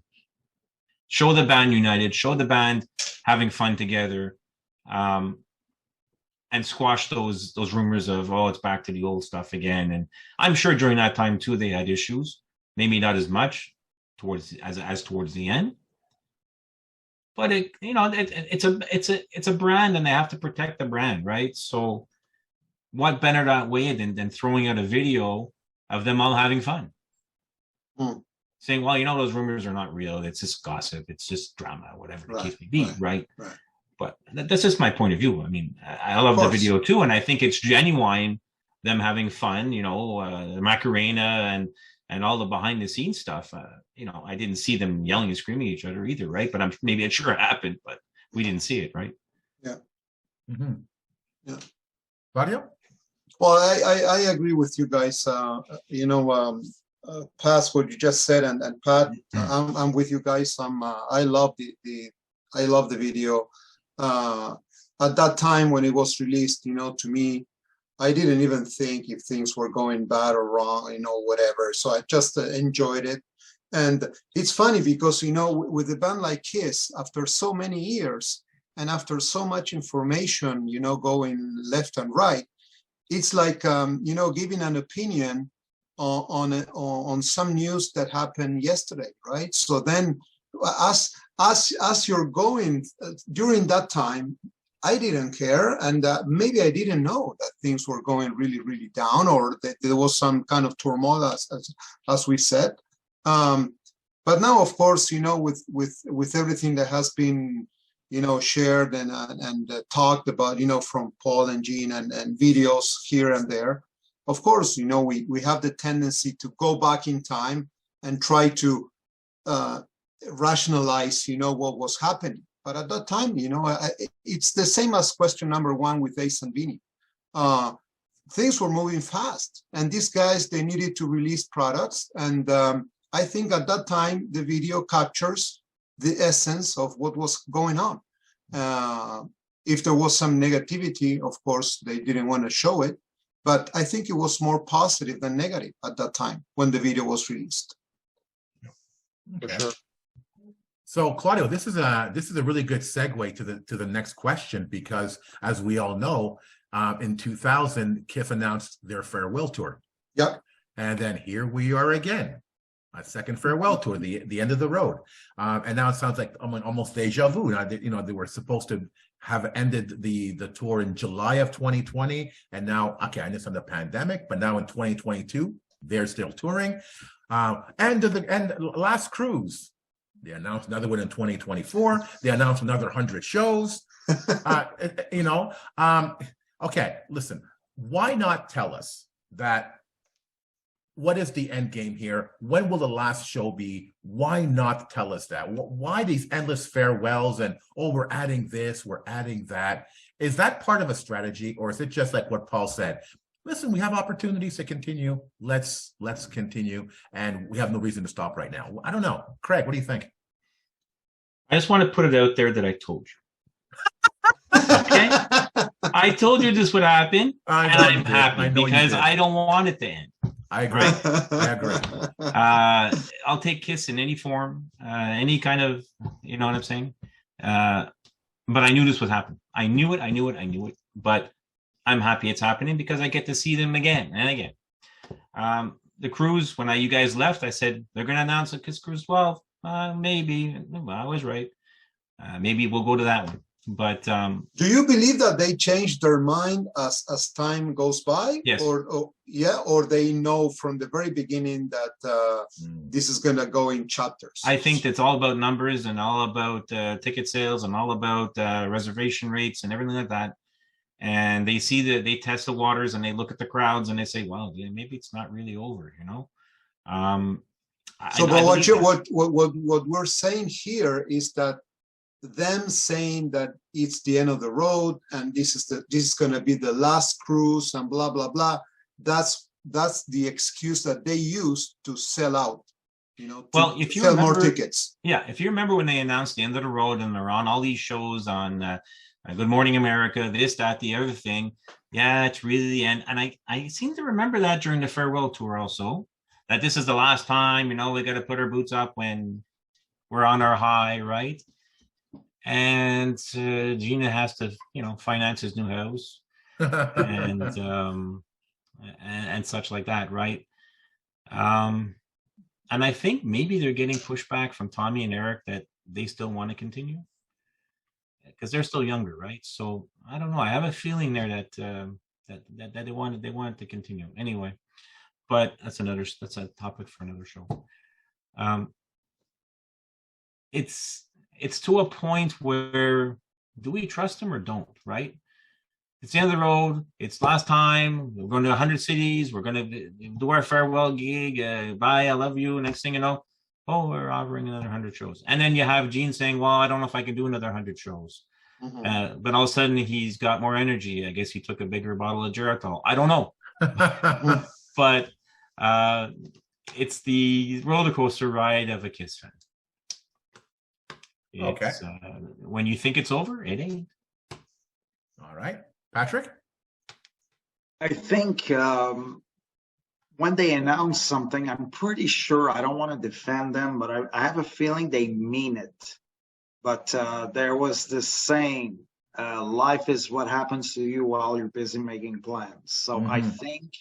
Show the band united, show the band having fun together, and squash those rumors of, oh, it's back to the old stuff again. And I'm sure during that time too, they had issues, maybe not as much towards the end. But it's a brand, and they have to protect the brand, right? So what better that way than throwing out a video of them all having fun? Saying, well, you know, those rumors are not real. It's just gossip. It's just drama, whatever the case may be, right? But that's just my point of view. I mean, I love the video too, and I think it's genuine, them having fun, you know, the Macarena and all the behind the scenes stuff. You know, I didn't see them yelling and screaming at each other either, right? But maybe it sure happened, but we didn't see it, right? Yeah. Yeah. Claudio? Well, I agree with you guys. You know, past what you just said, and Pat, I'm with you guys. I love the video. At that time when it was released, you know, to me, I didn't even think if things were going bad or wrong, you know, whatever. So I just enjoyed it. And it's funny because, you know, with a band like Kiss, after so many years and after so much information, you know, going left and right, it's like, you know, giving an opinion on some news that happened yesterday, right? So then as you're going during that time, I didn't care, and maybe I didn't know that things were going really, really down, or that there was some kind of turmoil, as we said. But now, of course, you know, with everything that has been, you know, shared and talked about, you know, from Paul and Gene and videos here and there, of course, you know, we have the tendency to go back in time and try to rationalize, you know, what was happening. But at that time, you know, it's the same as question number one with Ace and Vinny. Things were moving fast, and these guys, they needed to release products. And I think at that time, the video captures the essence of what was going on. If there was some negativity, of course, they didn't want to show it. But I think it was more positive than negative at that time when the video was released. Okay. For sure. So, Claudio, this is a really good segue to the next question, because as we all know, in 2000, Kiss announced their farewell tour. Yep. And then here we are again, a second farewell tour, the end of the road. And now it sounds like almost deja vu. Now, you know, they were supposed to have ended the tour in July of 2020, and now, okay, I understand the pandemic, but now in 2022, they're still touring. And last cruise. They announced another one in 2024. They announced another 100 shows. You know, okay, listen, why not tell us that what is the end game here? When will the last show be? Why not tell us that? Why these endless farewells and, oh, we're adding this, we're adding that? Is that part of a strategy, or is it just like what Paul said? Listen, we have opportunities to continue. Let's continue, and we have no reason to stop right now. I don't know. Craig, what do you think? I just want to put it out there that I told you. Okay? I told you this would happen, and I'm happy because I don't want it to end. I agree. I agree. I'll take KISS in any form, any kind of, you know what I'm saying? But I knew this would happen. I knew it. But I'm happy it's happening because I get to see them again and again. The cruise, when you guys left, I said, they're going to announce a KISS Cruise 12. Maybe. Well, I was right. Maybe we'll go to that one. But do you believe that they change their mind as time goes by? Yes. Or they know from the very beginning that this is going to go in chapters? I think it's all about numbers and all about ticket sales and all about reservation rates and everything like that. And they see that they test the waters and they look at the crowds and they say, well, yeah, maybe it's not really over, you know? What we're saying here is that them saying that it's the end of the road and this is going to be the last cruise and blah blah blah, that's the excuse that they use to sell out, you know, well, if you sell remember, more tickets. Yeah, if you remember when they announced the end of the road and they're on all these shows on Good Morning America, this, that, the other thing, yeah, it's really the end. And I seem to remember that during the farewell tour also, that this is the last time, you know, we got to put our boots up when we're on our high, right? And Gina has to, you know, finance his new house and such like that, right? And I think maybe they're getting pushback from Tommy and Eric that they still want to continue because they're still younger, right? So I don't know. I have a feeling there that they wanted to continue anyway. But that's a topic for another show. It's to a point where do we trust them or don't, right? It's the end of the road. It's last time. We're going to 100 cities. We're going to do our farewell gig. Bye, I love you. Next thing you know, oh, we're offering another 100 shows. And then you have Gene saying, well, I don't know if I can do another 100 shows. Mm-hmm. But all of a sudden he's got more energy. I guess he took a bigger bottle of Geritol. I don't know. But it's the roller coaster ride of a KISS fan. Okay. When you think it's over, it ain't. All right. Patrick? I think when they announce something, I'm pretty sure, I don't want to defend them, but I have a feeling they mean it. But there was this saying, life is what happens to you while you're busy making plans. So I think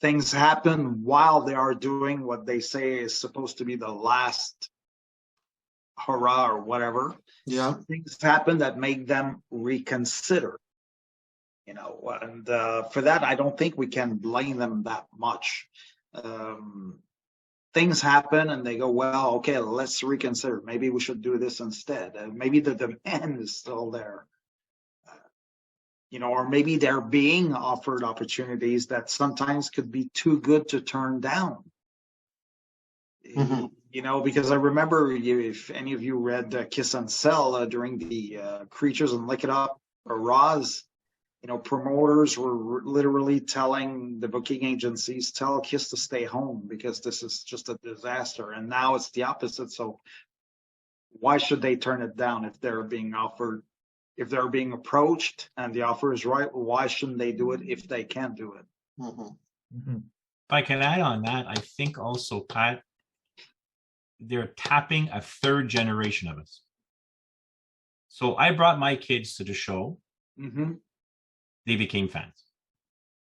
things happen while they are doing what they say is supposed to be the last hurrah or whatever. Yeah, things happen that make them reconsider, you know, and for that I don't think we can blame them that much. Things happen and they go, well, okay, let's reconsider, maybe we should do this instead. Maybe the demand is still there, you know, or maybe they're being offered opportunities that sometimes could be too good to turn down. You know, because I remember, if any of you read Kiss and Sell during the Creatures and Lick It Up or Roz, you know, promoters were literally telling the booking agencies, tell Kiss to stay home because this is just a disaster. And now it's the opposite. So why should they turn it down if they're being offered, if they're being approached and the offer is right? Why shouldn't they do it if they can do it? If I can add on that, I think also, Pat, they're tapping a third generation of us. So I brought my kids to the show. They became fans.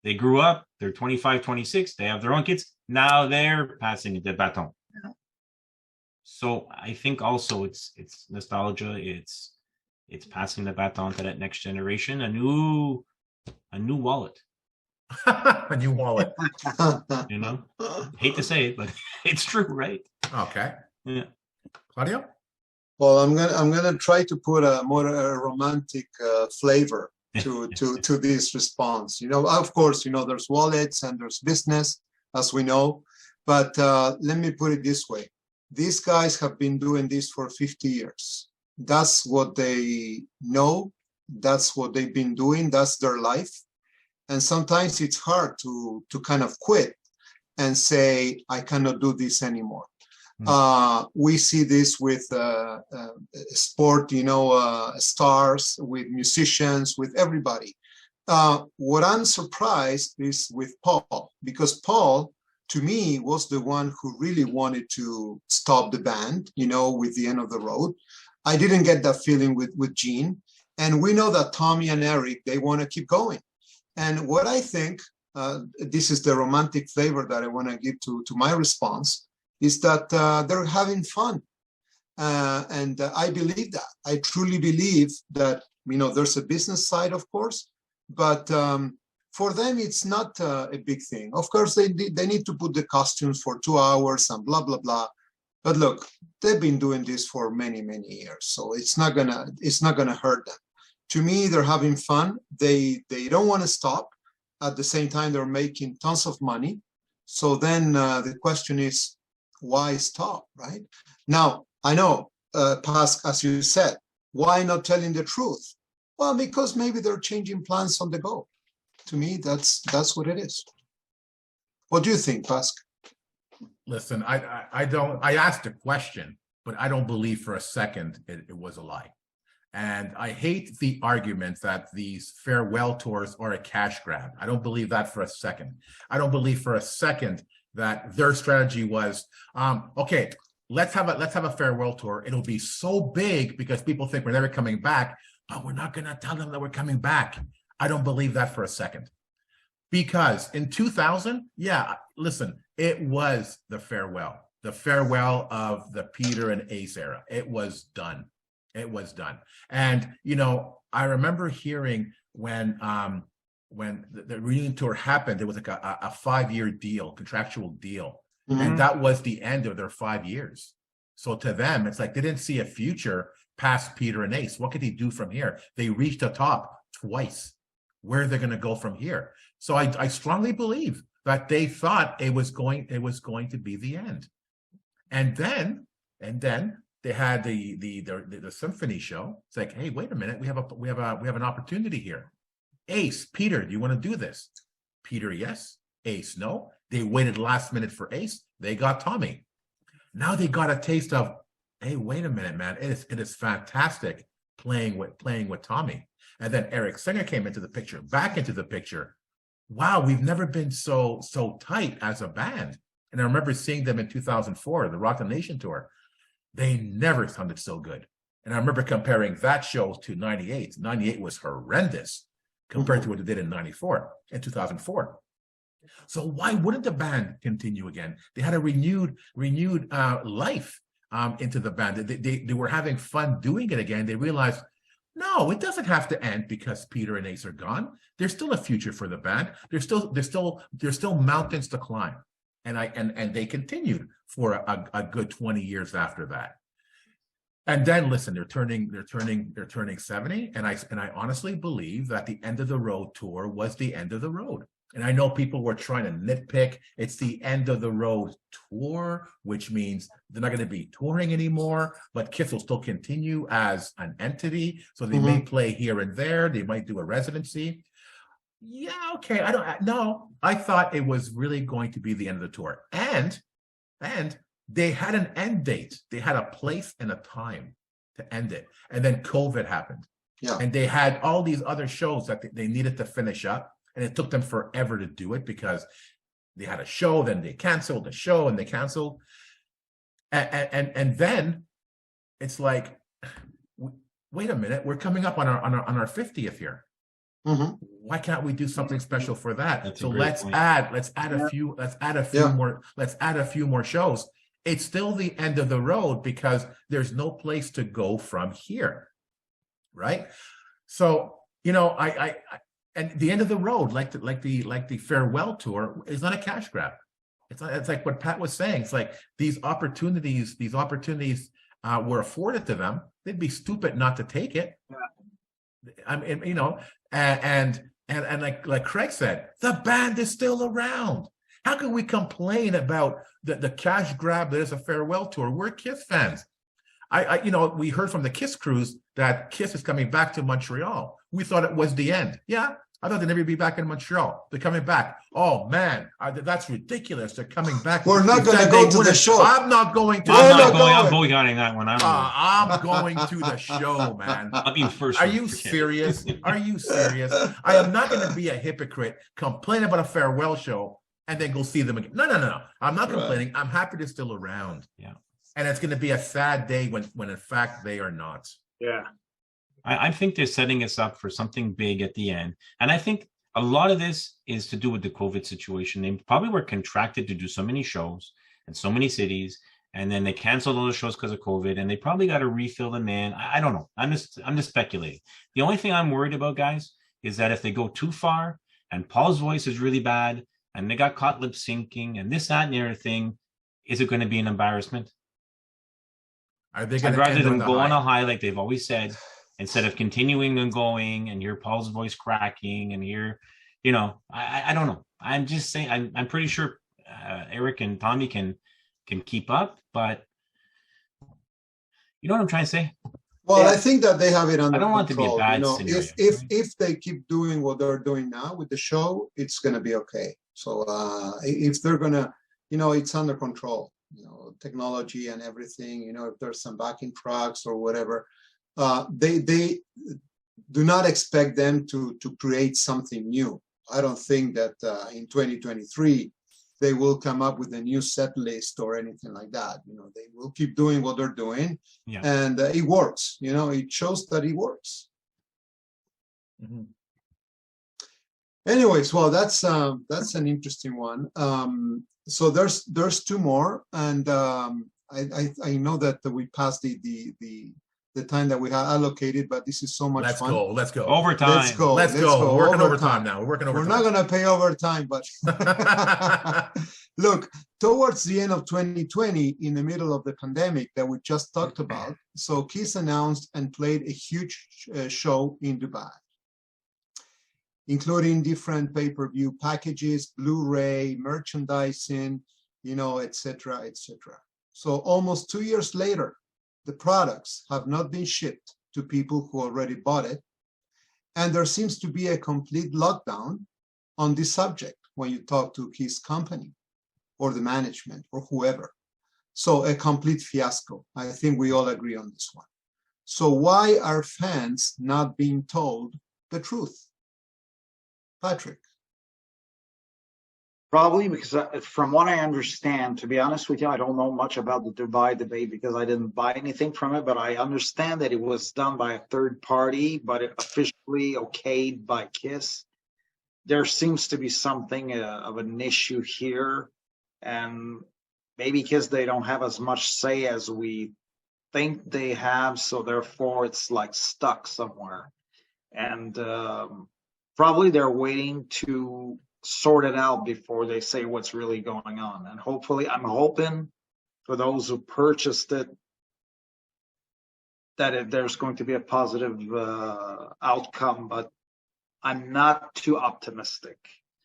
They grew up, they're 25, 26, they have their own kids. Now they're passing the baton. So I think also it's nostalgia, it's passing the baton to that next generation, a new wallet. A new wallet. You know, hate to say it, but it's true, right? Okay. Yeah. Claudio? Well, I'm gonna try to put a more romantic flavor to this response. You know, of course, you know, there's wallets and there's business, as we know. But let me put it this way. These guys have been doing this for 50 years. That's what they know. That's what they've been doing. That's their life. And sometimes it's hard to kind of quit and say, I cannot do this anymore. We see this with sport, stars, with musicians, with everybody. What I'm surprised is with Paul, because Paul, to me, was the one who really wanted to stop the band, with the end of the road. I didn't get that feeling with Gene. And we know that Tommy and Eric, they want to keep going. And what I think, this is the romantic flavor that I want to give to my response, is that they're having fun. And I believe that. I truly believe that, there's a business side, of course, but for them, it's not a big thing. Of course, they need to put the costumes for 2 hours and blah, blah, blah. But look, they've been doing this for many, many years. So it's not gonna hurt them. To me, they're having fun. They don't want to stop. At the same time, they're making tons of money. So then the question is, why stop, right? Now, I know, Pas, as you said, why not telling the truth? Well, because maybe they're changing plans on the go. To me, that's what it is. What do you think, Pas? Listen, I asked a question, but I don't believe for a second it was a lie. And I hate the argument that these farewell tours are a cash grab. I don't believe that for a second. I don't believe for a second that their strategy was, okay, let's have a farewell tour. It'll be so big because people think we're never coming back, but we're not going to tell them that we're coming back. I don't believe that for a second. Because in 2000, yeah, listen, it was the farewell of the Peter and Ace era. It was done. It was done. And, I remember hearing when the reunion tour happened, there was like a 5-year deal, contractual deal. Mm-hmm. And that was the end of their 5 years. So to them, it's like they didn't see a future past Peter and Ace. What could he do from here? They reached the top twice. Where are they going to go from here? So I strongly believe that they thought it was going to be the end. And then they had the symphony show. It's like, hey, wait a minute, we have an opportunity here. Ace, Peter, do you want to do this? Peter, yes. Ace, no. They waited last minute for Ace. They got Tommy. Now they got a taste of, hey, wait a minute, man. It is fantastic playing with Tommy. And then Eric Singer came back into the picture. Wow, we've never been so tight as a band. And I remember seeing them in 2004, the Rock the Nation tour. They never sounded so good. And I remember comparing that show to 98. 98 was horrendous compared to what it did in 2004. So why wouldn't the band continue again? They had a renewed life into the band. They were having fun doing it again. They realized, no, it doesn't have to end because Peter and Ace are gone. There's still a future for the band. There's still mountains to climb. And they continued for a good 20 years after that. And then listen, they're turning 70. And I honestly believe that the End of the Road tour was the end of the road. And I know people were trying to nitpick. It's the End of the Road tour, which means they're not going to be touring anymore, but Kiss will still continue as an entity. So they may play here and there. They might do a residency. Yeah, okay. I thought it was really going to be the end of the tour. And they had an end date. They had a place and a time to end it. And then COVID happened. Yeah. And they had all these other shows that they needed to finish up. And it took them forever to do it because they had a show, then they canceled the show and they canceled. And then it's like, wait a minute, we're coming up on our 50th here. Mm-hmm. Why can't we do something special for that? That's so let's add a few more shows. It's still the end of the road because there's no place to go from here. Right. So, and the end of the road, like the farewell tour, is not a cash grab. It's like what Pat was saying. It's like these opportunities were afforded to them. They'd be stupid not to take it. I mean, and like Craig said, the band is still around. How can we complain about the cash grab that is a farewell tour? We're Kiss fans. We heard from the Kiss cruise that Kiss is coming back to Montreal. We thought it was the end. Yeah, I thought they'd never be back in Montreal. They're coming back. Oh man, that's ridiculous. They're coming back. We're not going to go to the show. I'm not going to. I'm boycotting that one. I'm going to the show, man. I'll be first. Are you serious? Are you serious? I am not going to be a hypocrite, complain about a farewell show, and then go see them again. No. I'm not complaining. I'm happy they're still around. Yeah. And it's going to be a sad day when in fact they are not. Yeah. I think they're setting us up for something big at the end. And I think a lot of this is to do with the COVID situation. They probably were contracted to do so many shows in so many cities, and then they canceled all the shows because of COVID, and they probably got to refill them in. I don't know. I'm just speculating. The only thing I'm worried about, guys, is that if they go too far and Paul's voice is really bad and they got caught lip syncing and this, that, and the other thing, is it going to be an embarrassment? I'd rather them go on a high like they've always said, instead of continuing and going and hear Paul's voice cracking and hear, I don't know. I'm just saying, I'm pretty sure Eric and Tommy can keep up, but you know what I'm trying to say? Well, I think that they have it under control. I don't want it to be a bad scenario. If they keep doing what they're doing now with the show, it's going to be okay. So if they're going to, it's under control. Technology and everything, if there's some backing tracks or whatever, they do not expect them to create something new. I don't think that in 2023 they will come up with a new set list or anything like that. They will keep doing what they're doing, and it works. It shows that it works. Mm-hmm. Anyways, well, that's an interesting one. So there's two more, and I know that we passed the time that we had allocated, but this is so much fun. Let's go. Overtime. Let's go. We're working overtime now. We're not going to pay overtime, but look, towards the end of 2020, in the middle of the pandemic that we just talked about, so Kiss announced and played a huge show in Dubai, including different pay-per-view packages, Blu-ray, merchandising, et cetera, et cetera. So almost 2 years later, the products have not been shipped to people who already bought it. And there seems to be a complete lockdown on this subject when you talk to Kiss company or the management or whoever. So a complete fiasco. I think we all agree on this one. So why are fans not being told the truth? Patrick. Probably because from what I understand, to be honest with you, I don't know much about the Dubai debate because I didn't buy anything from it, but I understand that it was done by a third party, but it officially okayed by Kiss. There seems to be something of an issue here, and maybe because they don't have as much say as we think they have, so therefore it's like stuck somewhere. And probably they're waiting to sort it out before they say what's really going on. And hopefully, I'm hoping for those who purchased it that there's going to be a positive outcome, but I'm not too optimistic.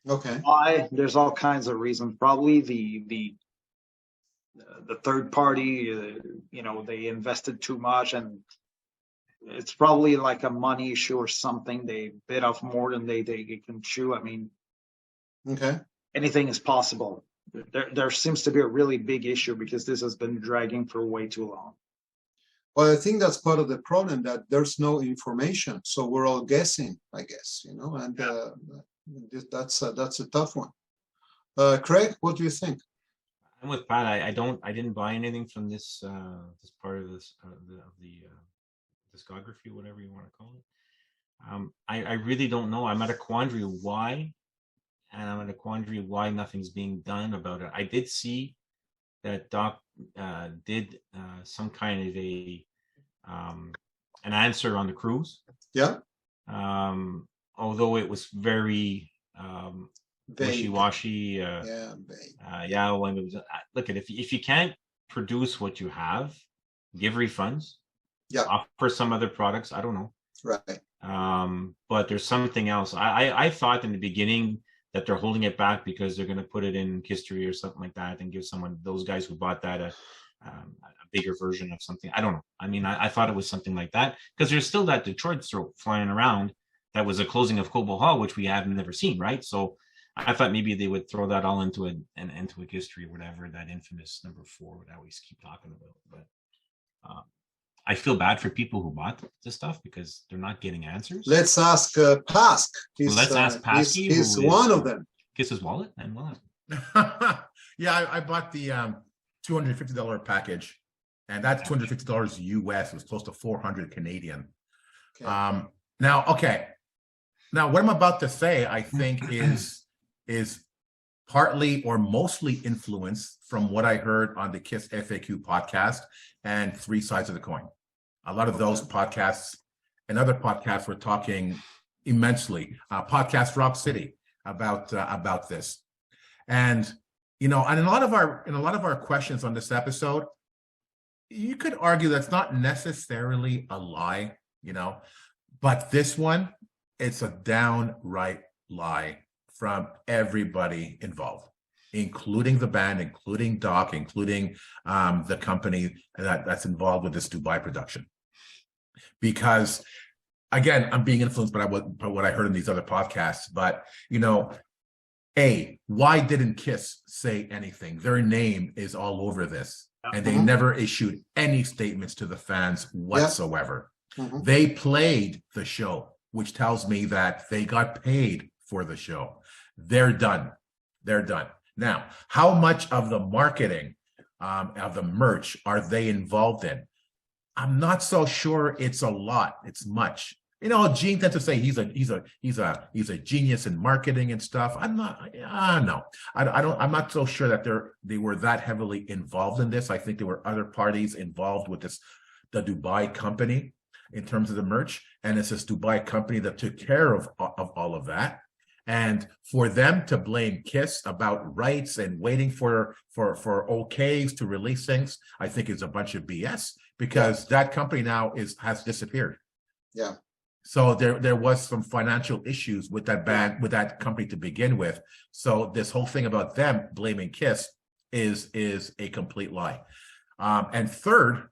Okay. Why? There's all kinds of reasons. Probably the third party, they invested too much, and it's probably like a money issue or something. They bit off more than they can chew. I mean, okay, anything is possible. There seems to be a really big issue because this has been dragging for way too long. Well, I think that's part of the problem, that there's no information, so we're all guessing, I guess, and that's a tough one. Craig, what do you think? I'm with Pat. I didn't buy anything from this this part of this the discography, whatever you want to call it. I really don't know. I'm at a quandary why, and I'm at a quandary why nothing's being done about it. I did see that Doc did some kind of an answer on the cruise. Yeah. Although it was very wishy-washy. Well, it was, look, if you can't produce what you have, give refunds. Yeah. Offer some other products. I don't know. Right. But there's something else. I thought in the beginning that they're holding it back because they're going to put it in history or something like that and give those guys who bought that a bigger version of something. I don't know. I mean, I thought it was something like that because there's still that Detroit throat flying around. That was a closing of Cobo Hall, which we have never seen, right? So I thought maybe they would throw that all into a history or whatever, that infamous number 4 that I always keep talking about. But I feel bad for people who bought this stuff because they're not getting answers. Let's ask Pask. Let's ask Pasky. He's one of them. Kiss's wallet, and we'll ask him. Yeah, I bought the $250 package, and that $250 US was close to 400 Canadian. Okay. Now what I'm about to say, I think is partly or mostly influenced from what I heard on the KISS FAQ podcast and Three Sides of the Coin. A lot of those podcasts and other podcasts were talking immensely. Podcast Rock City about this, and in a lot of our questions on this episode, you could argue that's not necessarily a lie, but this one, it's a downright lie from everybody involved, including the band, including Doc, including the company that's involved with this Dubai production. Because, again, I'm being influenced by what I heard in these other podcasts. But, why didn't KISS say anything? Their name is all over this. And they never issued any statements to the fans whatsoever. Mm-hmm. They played the show, which tells me that they got paid for the show. They're done. Now, how much of the marketing of the merch are they involved in? I'm not so sure it's a lot. It's much. Gene tends to say he's a genius in marketing and stuff. I'm not. No, I don't. I'm not so sure that they were that heavily involved in this. I think there were other parties involved with the Dubai company in terms of the merch, and it's this Dubai company that took care of all of that. And for them to blame KISS about rights and waiting for okays to release things, I think is a bunch of BS, because that company now has disappeared. Yeah. So there was some financial issues with that band, with that company to begin with. So this whole thing about them blaming KISS is a complete lie. And third,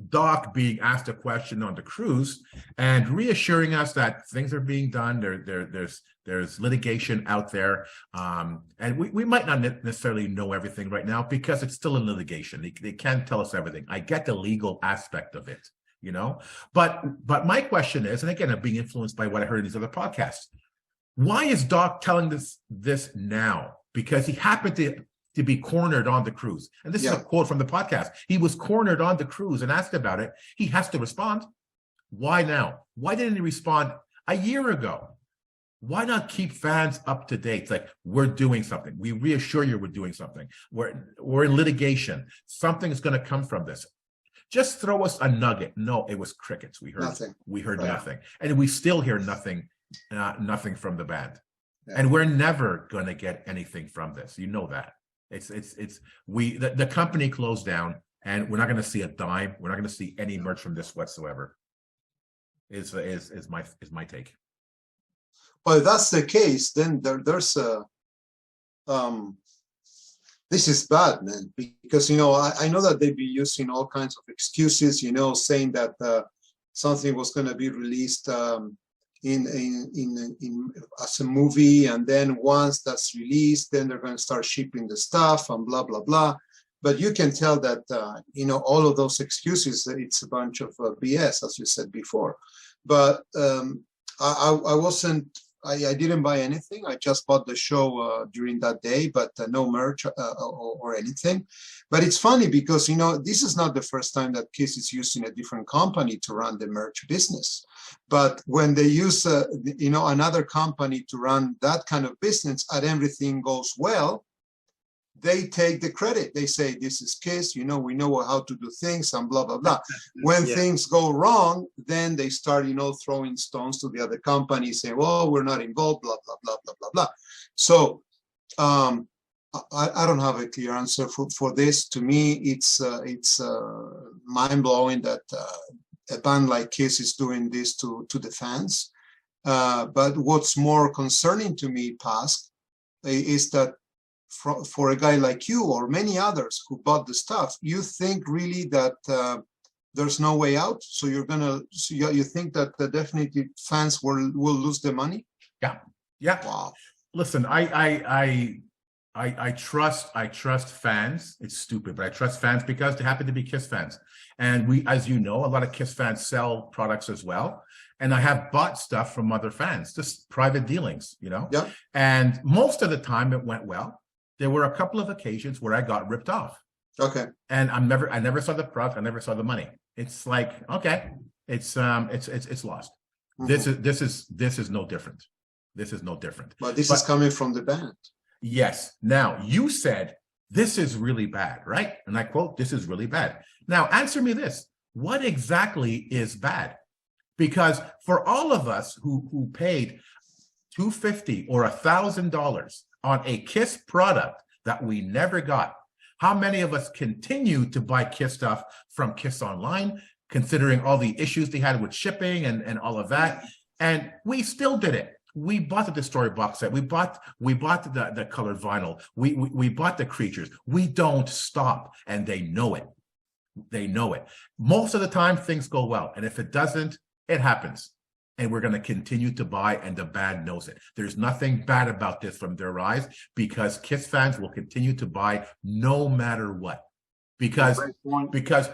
Doc being asked a question on the cruise and reassuring us that things are being done. There's litigation out there, and we might not necessarily know everything right now because it's still in litigation. They can't tell us everything. I get the legal aspect of it, but my question is, and again, I'm being influenced by what I heard in these other podcasts. Why is Doc telling this now? Because he happened to be cornered on the cruise. And this is a quote from the podcast. He was cornered on the cruise and asked about it. He has to respond. Why now? Why didn't he respond a year ago? Why not keep fans up to date? It's like, we're doing something. We reassure you we're doing something. We're in litigation. Something is going to come from this. Just throw us a nugget. No, it was crickets. We heard nothing. We heard nothing. And we still hear nothing from the band. Yeah. And we're never going to get anything from this. You know that. The company closed down, and we're not going to see a dime. We're not going to see any merch from this whatsoever. Is my take. Well, if that's the case, then there's a this is bad, man, because I know that they'd be using all kinds of excuses, saying that something was going to be released in as a movie, and then once that's released, then they're going to start shipping the stuff and blah blah blah. But you can tell that all of those excuses, it's a bunch of BS, as you said before. But I didn't buy anything. I just bought the show during that day, but no merch or anything. But it's funny because, this is not the first time that KISS is using a different company to run the merch business. But when they use, another company to run that kind of business and everything goes well, they take the credit. They say, this is KISS, we know how to do things and blah, blah, blah. When things go wrong, then they start, throwing stones to the other company, saying, well, we're not involved, blah, blah, blah, blah, blah, blah. So I don't have a clear answer for this. To me, it's mind-blowing that a band like KISS is doing this to the fans. But what's more concerning to me, Pask, is that for a guy like you or many others who bought the stuff, you think really that there's no way out? So you think that the definitely fans will lose their money? Yeah. Wow. Listen, I trust fans. It's stupid, but I trust fans because they happen to be Kiss fans. And we, as you know, a lot of Kiss fans sell products as well. And I have bought stuff from other fans, just private dealings, you know? Yeah. And most of the time it went well. There were a couple of occasions where I got ripped off. Okay. And I never saw the product. I never saw the money. It's like, okay, it's lost. Mhm. This is no different. This is no different. But this is coming from the band. Yes. Now, you said, this is really bad, right? And I quote, this is really bad. Now, answer me this. What exactly is bad? Because for all of us who paid $250 or $1,000 on a Kiss product that we never got, how many of us continue to buy Kiss stuff from Kiss Online, considering all the issues they had with shipping and all of that? And we still did it. We bought the story box set. We bought the colored vinyl. We bought the creatures. We don't stop, and they know it. They know it. Most of the time, things go well, and if it doesn't, it happens. And we're going to continue to buy, and the band knows it. There's nothing bad about this from their eyes, because Kiss fans will continue to buy no matter what. Because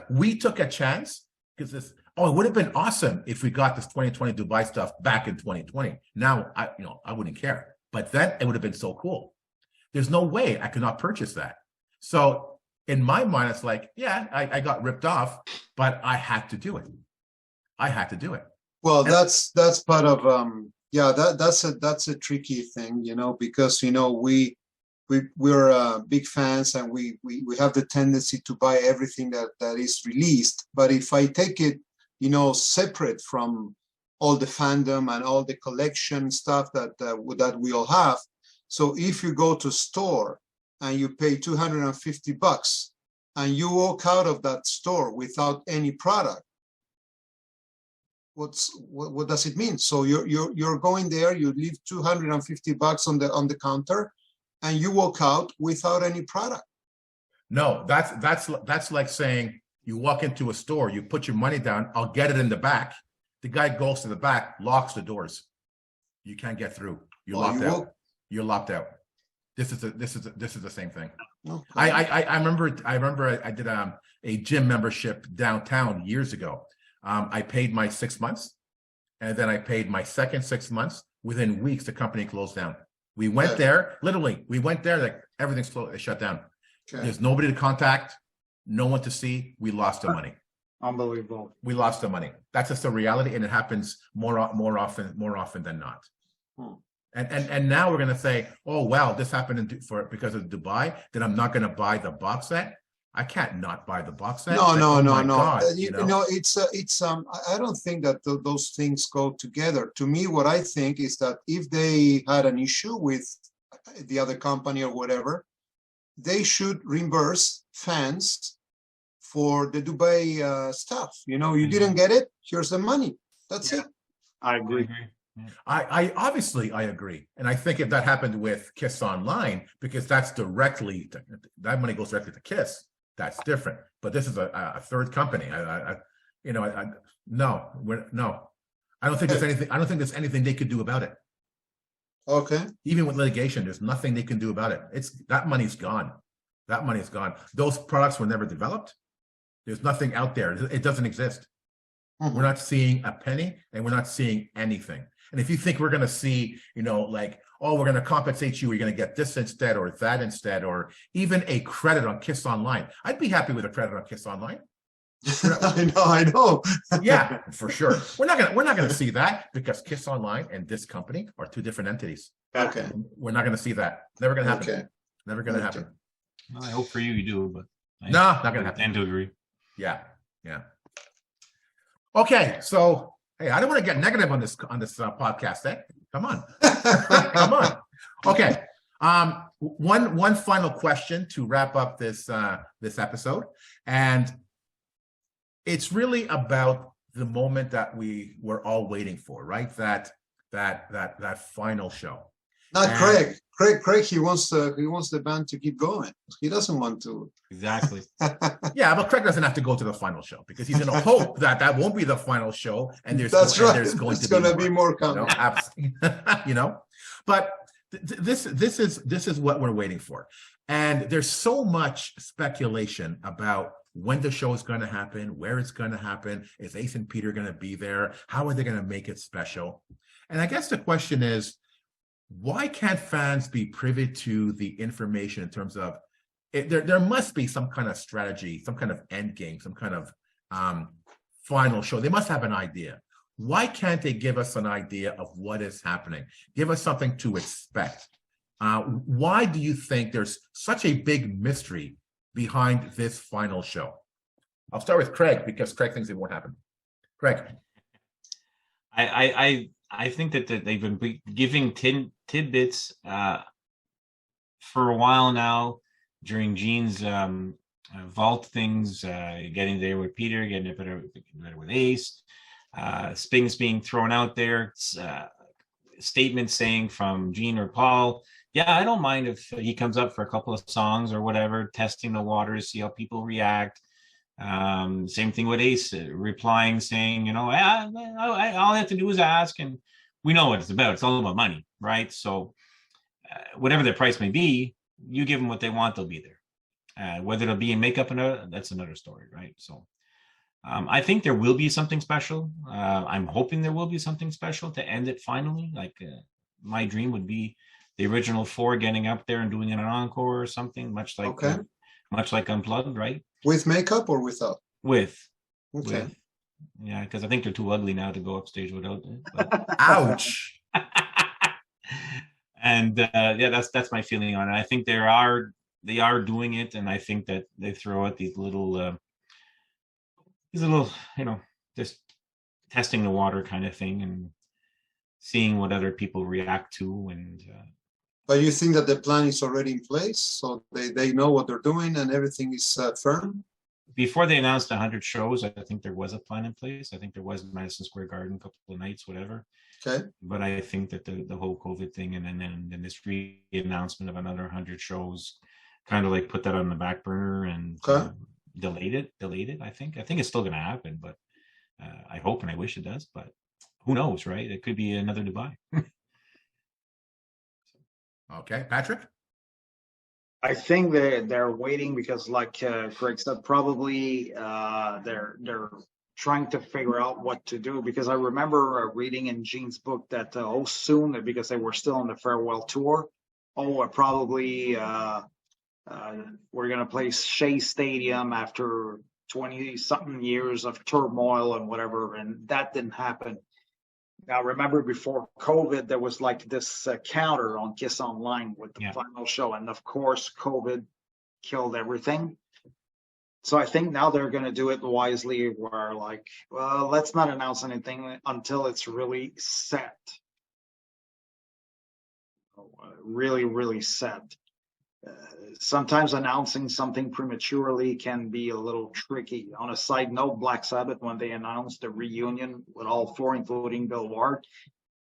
we took a chance. Because this. Oh, it would have been awesome if we got this 2020 Dubai stuff back in 2020. Now, I wouldn't care. But then it would have been so cool. There's no way I could not purchase that. So in my mind, it's like, yeah, I got ripped off, but I had to do it. I had to do it. Well, that's part of that's a tricky thing, because we're big fans, and we have the tendency to buy everything that is released. But if I take it, separate from all the fandom and all the collection stuff that we all have. So if you go to store and you pay $250 and you walk out of that store without any product, what does it mean? So you're going there, you leave $250 on the counter, and you walk out without any product. No, that's like saying, you walk into a store, you put your money down, I'll get it in the back. The guy goes to the back, locks the doors. You can't get through. You're locked out. You're locked out. This is the same thing. Okay. I remember I did a gym membership downtown years ago. I paid my 6 months, and then I paid my second 6 months. Within weeks, the company closed down. We went there, literally, like everything's closed, shut down. Okay. There's nobody to contact. No one to see. We lost the money. Unbelievable. We lost the money. That's just the reality, and it happens more often than not. And now we're going to say, oh well, this happened because of Dubai. Then I'm not going to buy the box set. I can't not buy the box set. No. God, it's I don't think that those things go together. To me, what I think is that if they had an issue with the other company or whatever, they should reimburse fans for the Dubai stuff. You didn't get it. Here's the money. That's it. I agree. I obviously agree, and I think if that happened with Kiss Online, because that money goes directly to Kiss, that's different. But this is a third company. No. I don't think there's anything. I don't think there's anything they could do about it. Okay. Even with litigation, there's nothing they can do about it. That money's gone. That money's gone. Those products were never developed. There's nothing out there. It doesn't exist. Mm-hmm. We're not seeing a penny, and we're not seeing anything. And if you think we're going to see, like, oh, we're going to compensate you, you're going to get this instead or that instead, or even a credit on Kiss Online, I'd be happy with a credit on Kiss Online. I know. Yeah, for sure. We're not gonna see that, because Kiss Online and this company are two different entities. Okay. We're not gonna see that. Never gonna happen. Okay. Never gonna happen. Well, I hope for you do, but not gonna happen. I tend to agree. Yeah. Okay, so hey, I don't want to get negative on this podcast. Come on, come on. Okay. One final question to wrap up this episode, and it's really about the moment that we were all waiting for, right? That that final show. Not And- Craig. Craig, he wants the band to keep going. He doesn't want to. Exactly. Yeah, but Craig doesn't have to go to the final show because he's going to hope that won't be the final show, and there's That's and right. there's going There's to gonna be more you know, coming. you know. But this is what we're waiting for, and there's so much speculation about when the show is going to happen, where it's going to happen, is Ace and Peter going to be there, how are they going to make it special? And I guess the question is, why can't fans be privy to the information in terms of there must be some kind of strategy, some kind of end game, some kind of final show. They must have an idea. Why can't they give us an idea of what is happening? Give us something to expect. Why do you think there's such a big mystery behind this final show? I'll start with Craig because Craig thinks it won't happen. Craig. I think that they've been giving tidbits for a while now during Gene's vault things, getting there with Peter, getting it better with Ace, things being thrown out there, statements saying from Gene or Paul, yeah, I don't mind if he comes up for a couple of songs or whatever, testing the waters, see how people react. Same thing with Ace replying, saying, you know, all I have to do is ask, and we know what it's about. It's all about money, right? So whatever their price may be, you give them what they want, they'll be there. Whether it'll be in makeup, that's another story, right? So I think there will be something special. I'm hoping there will be something special to end it finally. Like my dream would be the original four getting up there and doing an encore or something, much like Unplugged, right? With makeup or without? With. Yeah, because I think they're too ugly now to go upstage without it. But... Ouch. And yeah, that's my feeling on it. I think they are doing it, and I think that they throw out these little, you know, just testing the water kind of thing and seeing what other people react to. And but you think that the plan is already in place, so they know what they're doing and everything is firm? Before they announced 100 shows, I think there was a plan in place. I think there was Madison Square Garden, a couple of nights, whatever. Okay. But I think that the whole COVID thing and then this re-announcement of another 100 shows kind of like put that on the back burner and delayed it. I think it's still going to happen, but I hope and I wish it does. But who knows, right? It could be another Dubai. Okay, Patrick. I think they're waiting because, like Craig said, probably they're trying to figure out what to do. Because I remember reading in Gene's book that soon, because they were still on the farewell tour, probably we're gonna play Shea Stadium after 20-something years of turmoil and whatever, and that didn't happen. Now, remember before COVID, there was like this counter on Kiss Online with the final show. And of course, COVID killed everything. So I think now they're going to do it wisely where like, well, let's not announce anything until it's really set. Really, really set. Sometimes announcing something prematurely can be a little tricky. On a side note, Black Sabbath, when they announced the reunion with all four, including Bill Ward,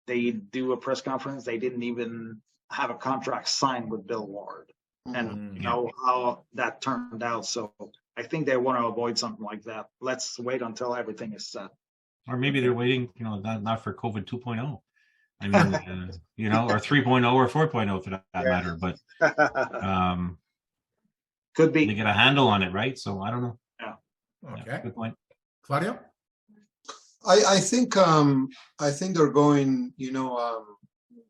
they do a press conference. They didn't even have a contract signed with Bill Ward. And you know how that turned out. So I think they want to avoid something like that. Let's wait until everything is set. Or maybe they're waiting, you know, not for COVID 2.0. I mean, you know, or 3.0 or 4.0 for that matter. But could be. They get a handle on it, right? So I don't know. Yeah. Okay. Yeah, good point. Claudio? I think they're going, you know,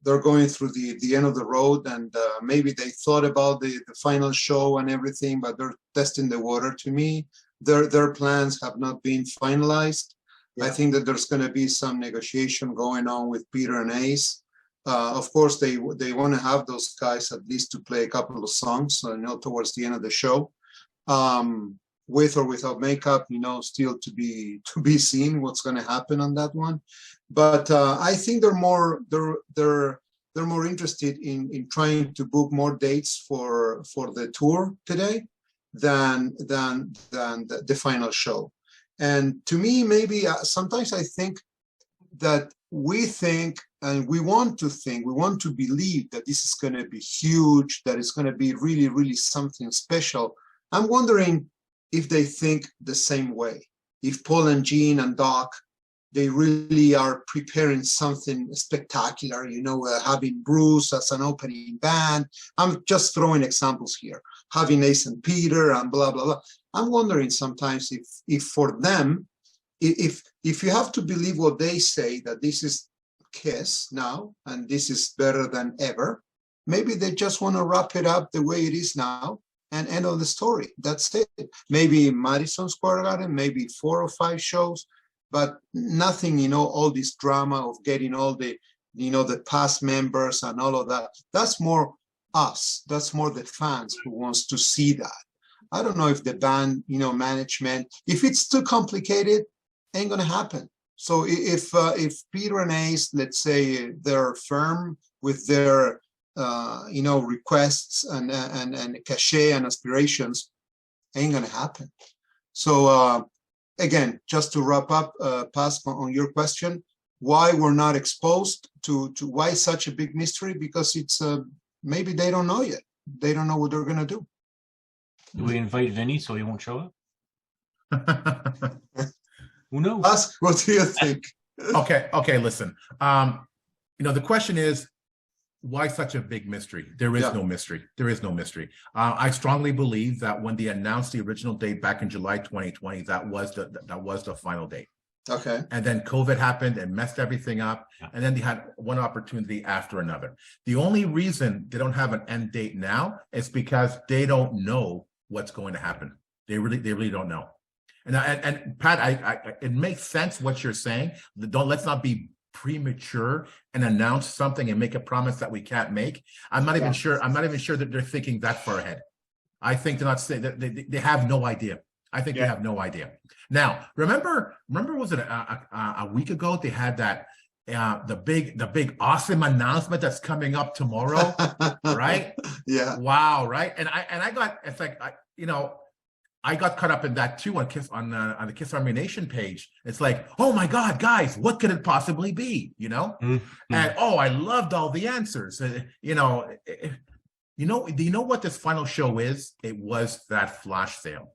they're going through the end of the road, and maybe they thought about the final show and everything, but they're testing the water. To me, their plans have not been finalized. Yeah. I think that there's going to be some negotiation going on with Peter and Ace. Of course, they want to have those guys at least to play a couple of songs, you know, towards the end of the show, with or without makeup. You know, still to be seen what's going to happen on that one. But I think they're more interested in trying to book more dates for the tour today than the final show. And to me, maybe sometimes I think that we think and we want to believe that this is going to be huge, that it's going to be really, really something special. I'm wondering if they think the same way. If Paul and Gene and Doc, they really are preparing something spectacular, having Bruce as an opening band. I'm just throwing examples here, having Ace and Peter and blah, blah, blah. I'm wondering sometimes if for them, if you have to believe what they say, that this is Kiss now, and this is better than ever, maybe they just want to wrap it up the way it is now and end of the story. That's it. Maybe Madison Square Garden, maybe 4 or 5 shows, but nothing, all this drama of getting all the, the past members and all of that. That's more us. That's more the fans who wants to see that. I don't know if the band, management, if it's too complicated, ain't going to happen. So if Peter and Ace, let's say, they're firm with their, requests and cachet and aspirations, ain't going to happen. So again, just to wrap up, Pascal, on your question, why we're not exposed to why such a big mystery? Because it's maybe they don't know yet. They don't know what they're going to do. Do we invite Vinny so he won't show up? Who knows? Ask, what do you think? Okay, listen. The question is, why such a big mystery? There is no mystery. There is no mystery. I strongly believe that when they announced the original date back in July 2020, that was the final date. Okay. And then COVID happened and messed everything up. And then they had one opportunity after another. The only reason they don't have an end date now is because they don't know what's going to happen. They really don't know. And Pat, it makes sense what you're saying. Let's not be premature and announce something and make a promise that we can't make. I'm not even sure that they're thinking that far ahead. I think they're not saying that they have no idea. I think they have no idea. Now, remember, was it a week ago they had that the big awesome announcement that's coming up tomorrow, right? Yeah. Wow, right? And I got, it's like I got caught up in that too on the Kiss Army Nation page. It's like, oh my God, guys, what could it possibly be? Mm-hmm. And I loved all the answers. Do you know what this final show is? It was that flash sale.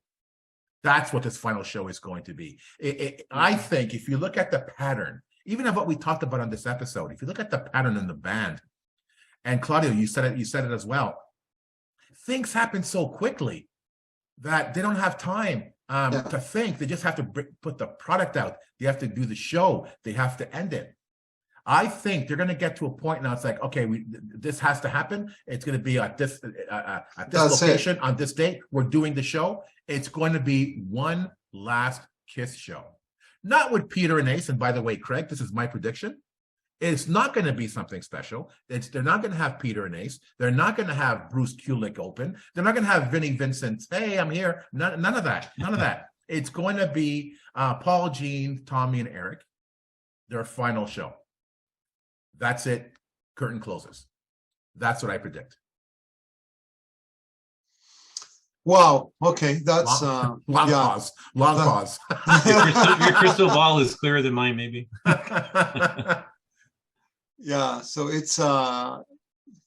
That's what this final show is going to be. I think if you look at the pattern, even of what we talked about on this episode, if you look at the pattern in the band, and Claudio, you said it as well. Things happen so quickly that they don't have time to think. They just have to put the product out. They have to do the show. They have to end it. I think they're going to get to a point now. It's like, okay, this has to happen. It's going to be at this location on this date. We're doing the show. It's going to be one last Kiss show, not with Peter and Ace. And by the way, Craig, this is my prediction. It's not going to be something special. They're not going to have Peter and Ace. They're not going to have Bruce Kulick open. They're not going to have Vinnie Vincent. Hey, I'm here. None of that. None of that. It's going to be Paul, Gene, Tommy, and Eric. Their final show. That's it. Curtain closes. That's what I predict. Wow. Okay. That's long pause. Long pause. Your crystal ball is clearer than mine, maybe. Yeah, so it's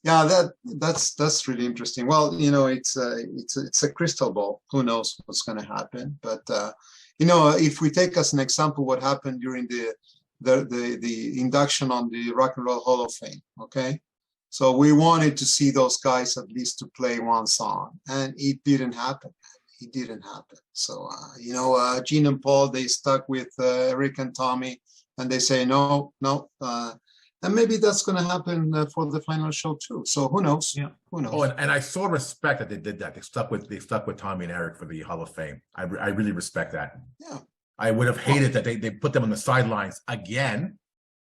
that's really interesting. Well, it's a crystal ball. Who knows what's going to happen? But if we take as an example what happened during the induction on the Rock and Roll Hall of Fame, okay? So we wanted to see those guys at least to play one song, and it didn't happen. It didn't happen. So Gene and Paul, they stuck with Eric and Tommy, and they say no. And maybe that's going to happen for the final show too. So who knows? Yeah. Who knows? Oh, and I so respect that they did that. They stuck with Tommy and Eric for the Hall of Fame. I really respect that. Yeah. I would have hated that they put them on the sidelines again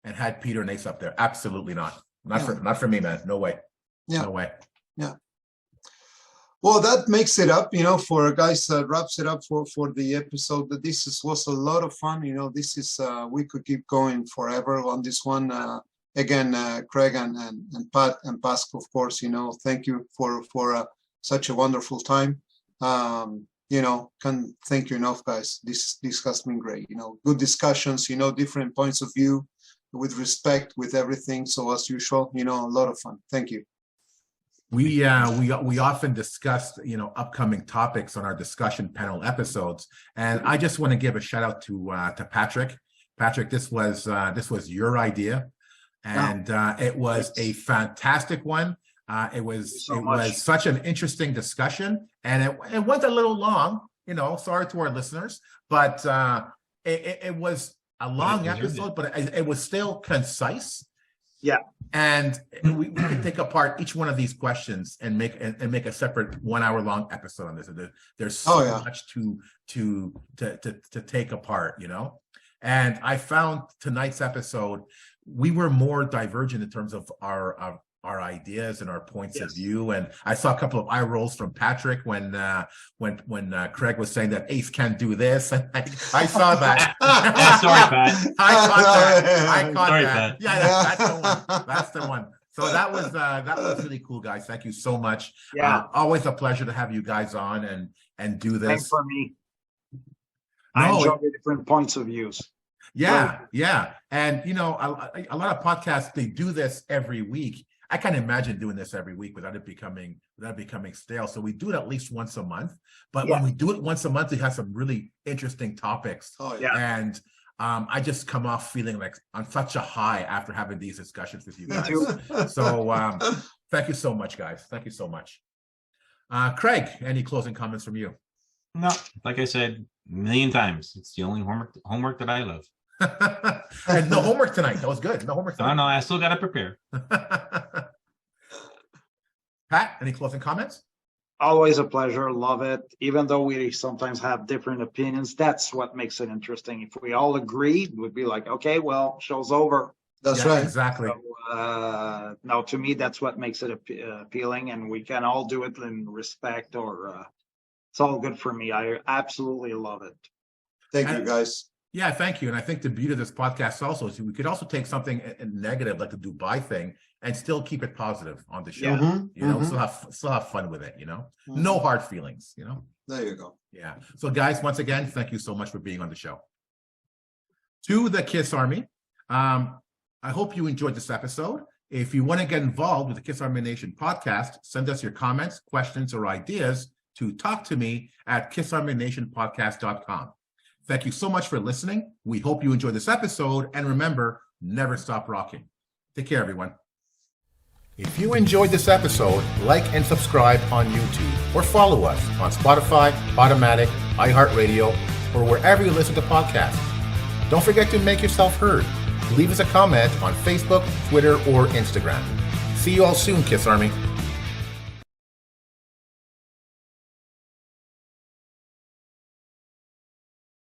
and had Peter and Ace up there. Absolutely not. Not for me, man. No way. Yeah. No way. Yeah. Well, that makes it up, for guys, wraps it up for the episode. Was a lot of fun. This is we could keep going forever on this one. Again, Craig and Pat and Pascal, of course, thank you for such a wonderful time. Can't thank you enough, guys. This has been great. Good discussions, different points of view. with respect, with everything. So as usual, a lot of fun. Thank you. We often discuss, upcoming topics on our discussion panel episodes, and I just want to give a shout out to Patrick. Patrick, this was your idea, and it was a fantastic one. It was such an interesting discussion, and it went a little long. Sorry to our listeners, but it was a long episode, but it was still concise. Yeah. And we can take apart each one of these questions and make a separate 1 hour long episode on this. There's so much to take apart, And I found tonight's episode, we were more divergent in terms of our ideas and our points of view. And I saw a couple of eye rolls from Patrick when Craig was saying that Ace can't do this. And I saw that. Sorry, Pat. I caught Sorry, that. Pat. Yeah, that's the one. So that was really cool, guys. Thank you so much. Yeah. Always a pleasure to have you guys on and do this. Thanks for me. I enjoy the different points of views. Yeah. And a lot of podcasts, they do this every week. I can't imagine doing this every week without it becoming stale. So we do it at least once a month. But when we do it once a month, we have some really interesting topics. Oh, yeah. And I just come off feeling like on such a high after having these discussions with you guys. So thank you so much, guys. Thank you so much. Craig, any closing comments from you? No, like I said a million times, it's the only homework that I love. And no homework tonight. That was good. No homework tonight. No, I still got to prepare. Pat, any closing comments? Always a pleasure. Love it. Even though we sometimes have different opinions, that's what makes it interesting. If we all agreed, we'd be like, okay, well, show's over. That's right. Exactly. So, no, to me, that's what makes it appealing, and we can all do it in respect, or it's all good for me. I absolutely love it. Thank you, guys. Yeah, thank you. And I think the beauty of this podcast also is we could also take something negative, like the Dubai thing, and still keep it positive on the show. Yeah. Still have fun with it. No hard feelings. There you go. Yeah. So, guys, once again, thank you so much for being on the show. To the KISS Army, I hope you enjoyed this episode. If you want to get involved with the KISS Army Nation podcast, send us your comments, questions, or ideas to talk to me at kissarmynationpodcast.com. Thank you so much for listening. We hope you enjoyed this episode. And remember, never stop rocking. Take care, everyone. If you enjoyed this episode, like and subscribe on YouTube or follow us on Spotify, Automatic, iHeartRadio, or wherever you listen to podcasts. Don't forget to make yourself heard. Leave us a comment on Facebook, Twitter, or Instagram. See you all soon, KISS Army.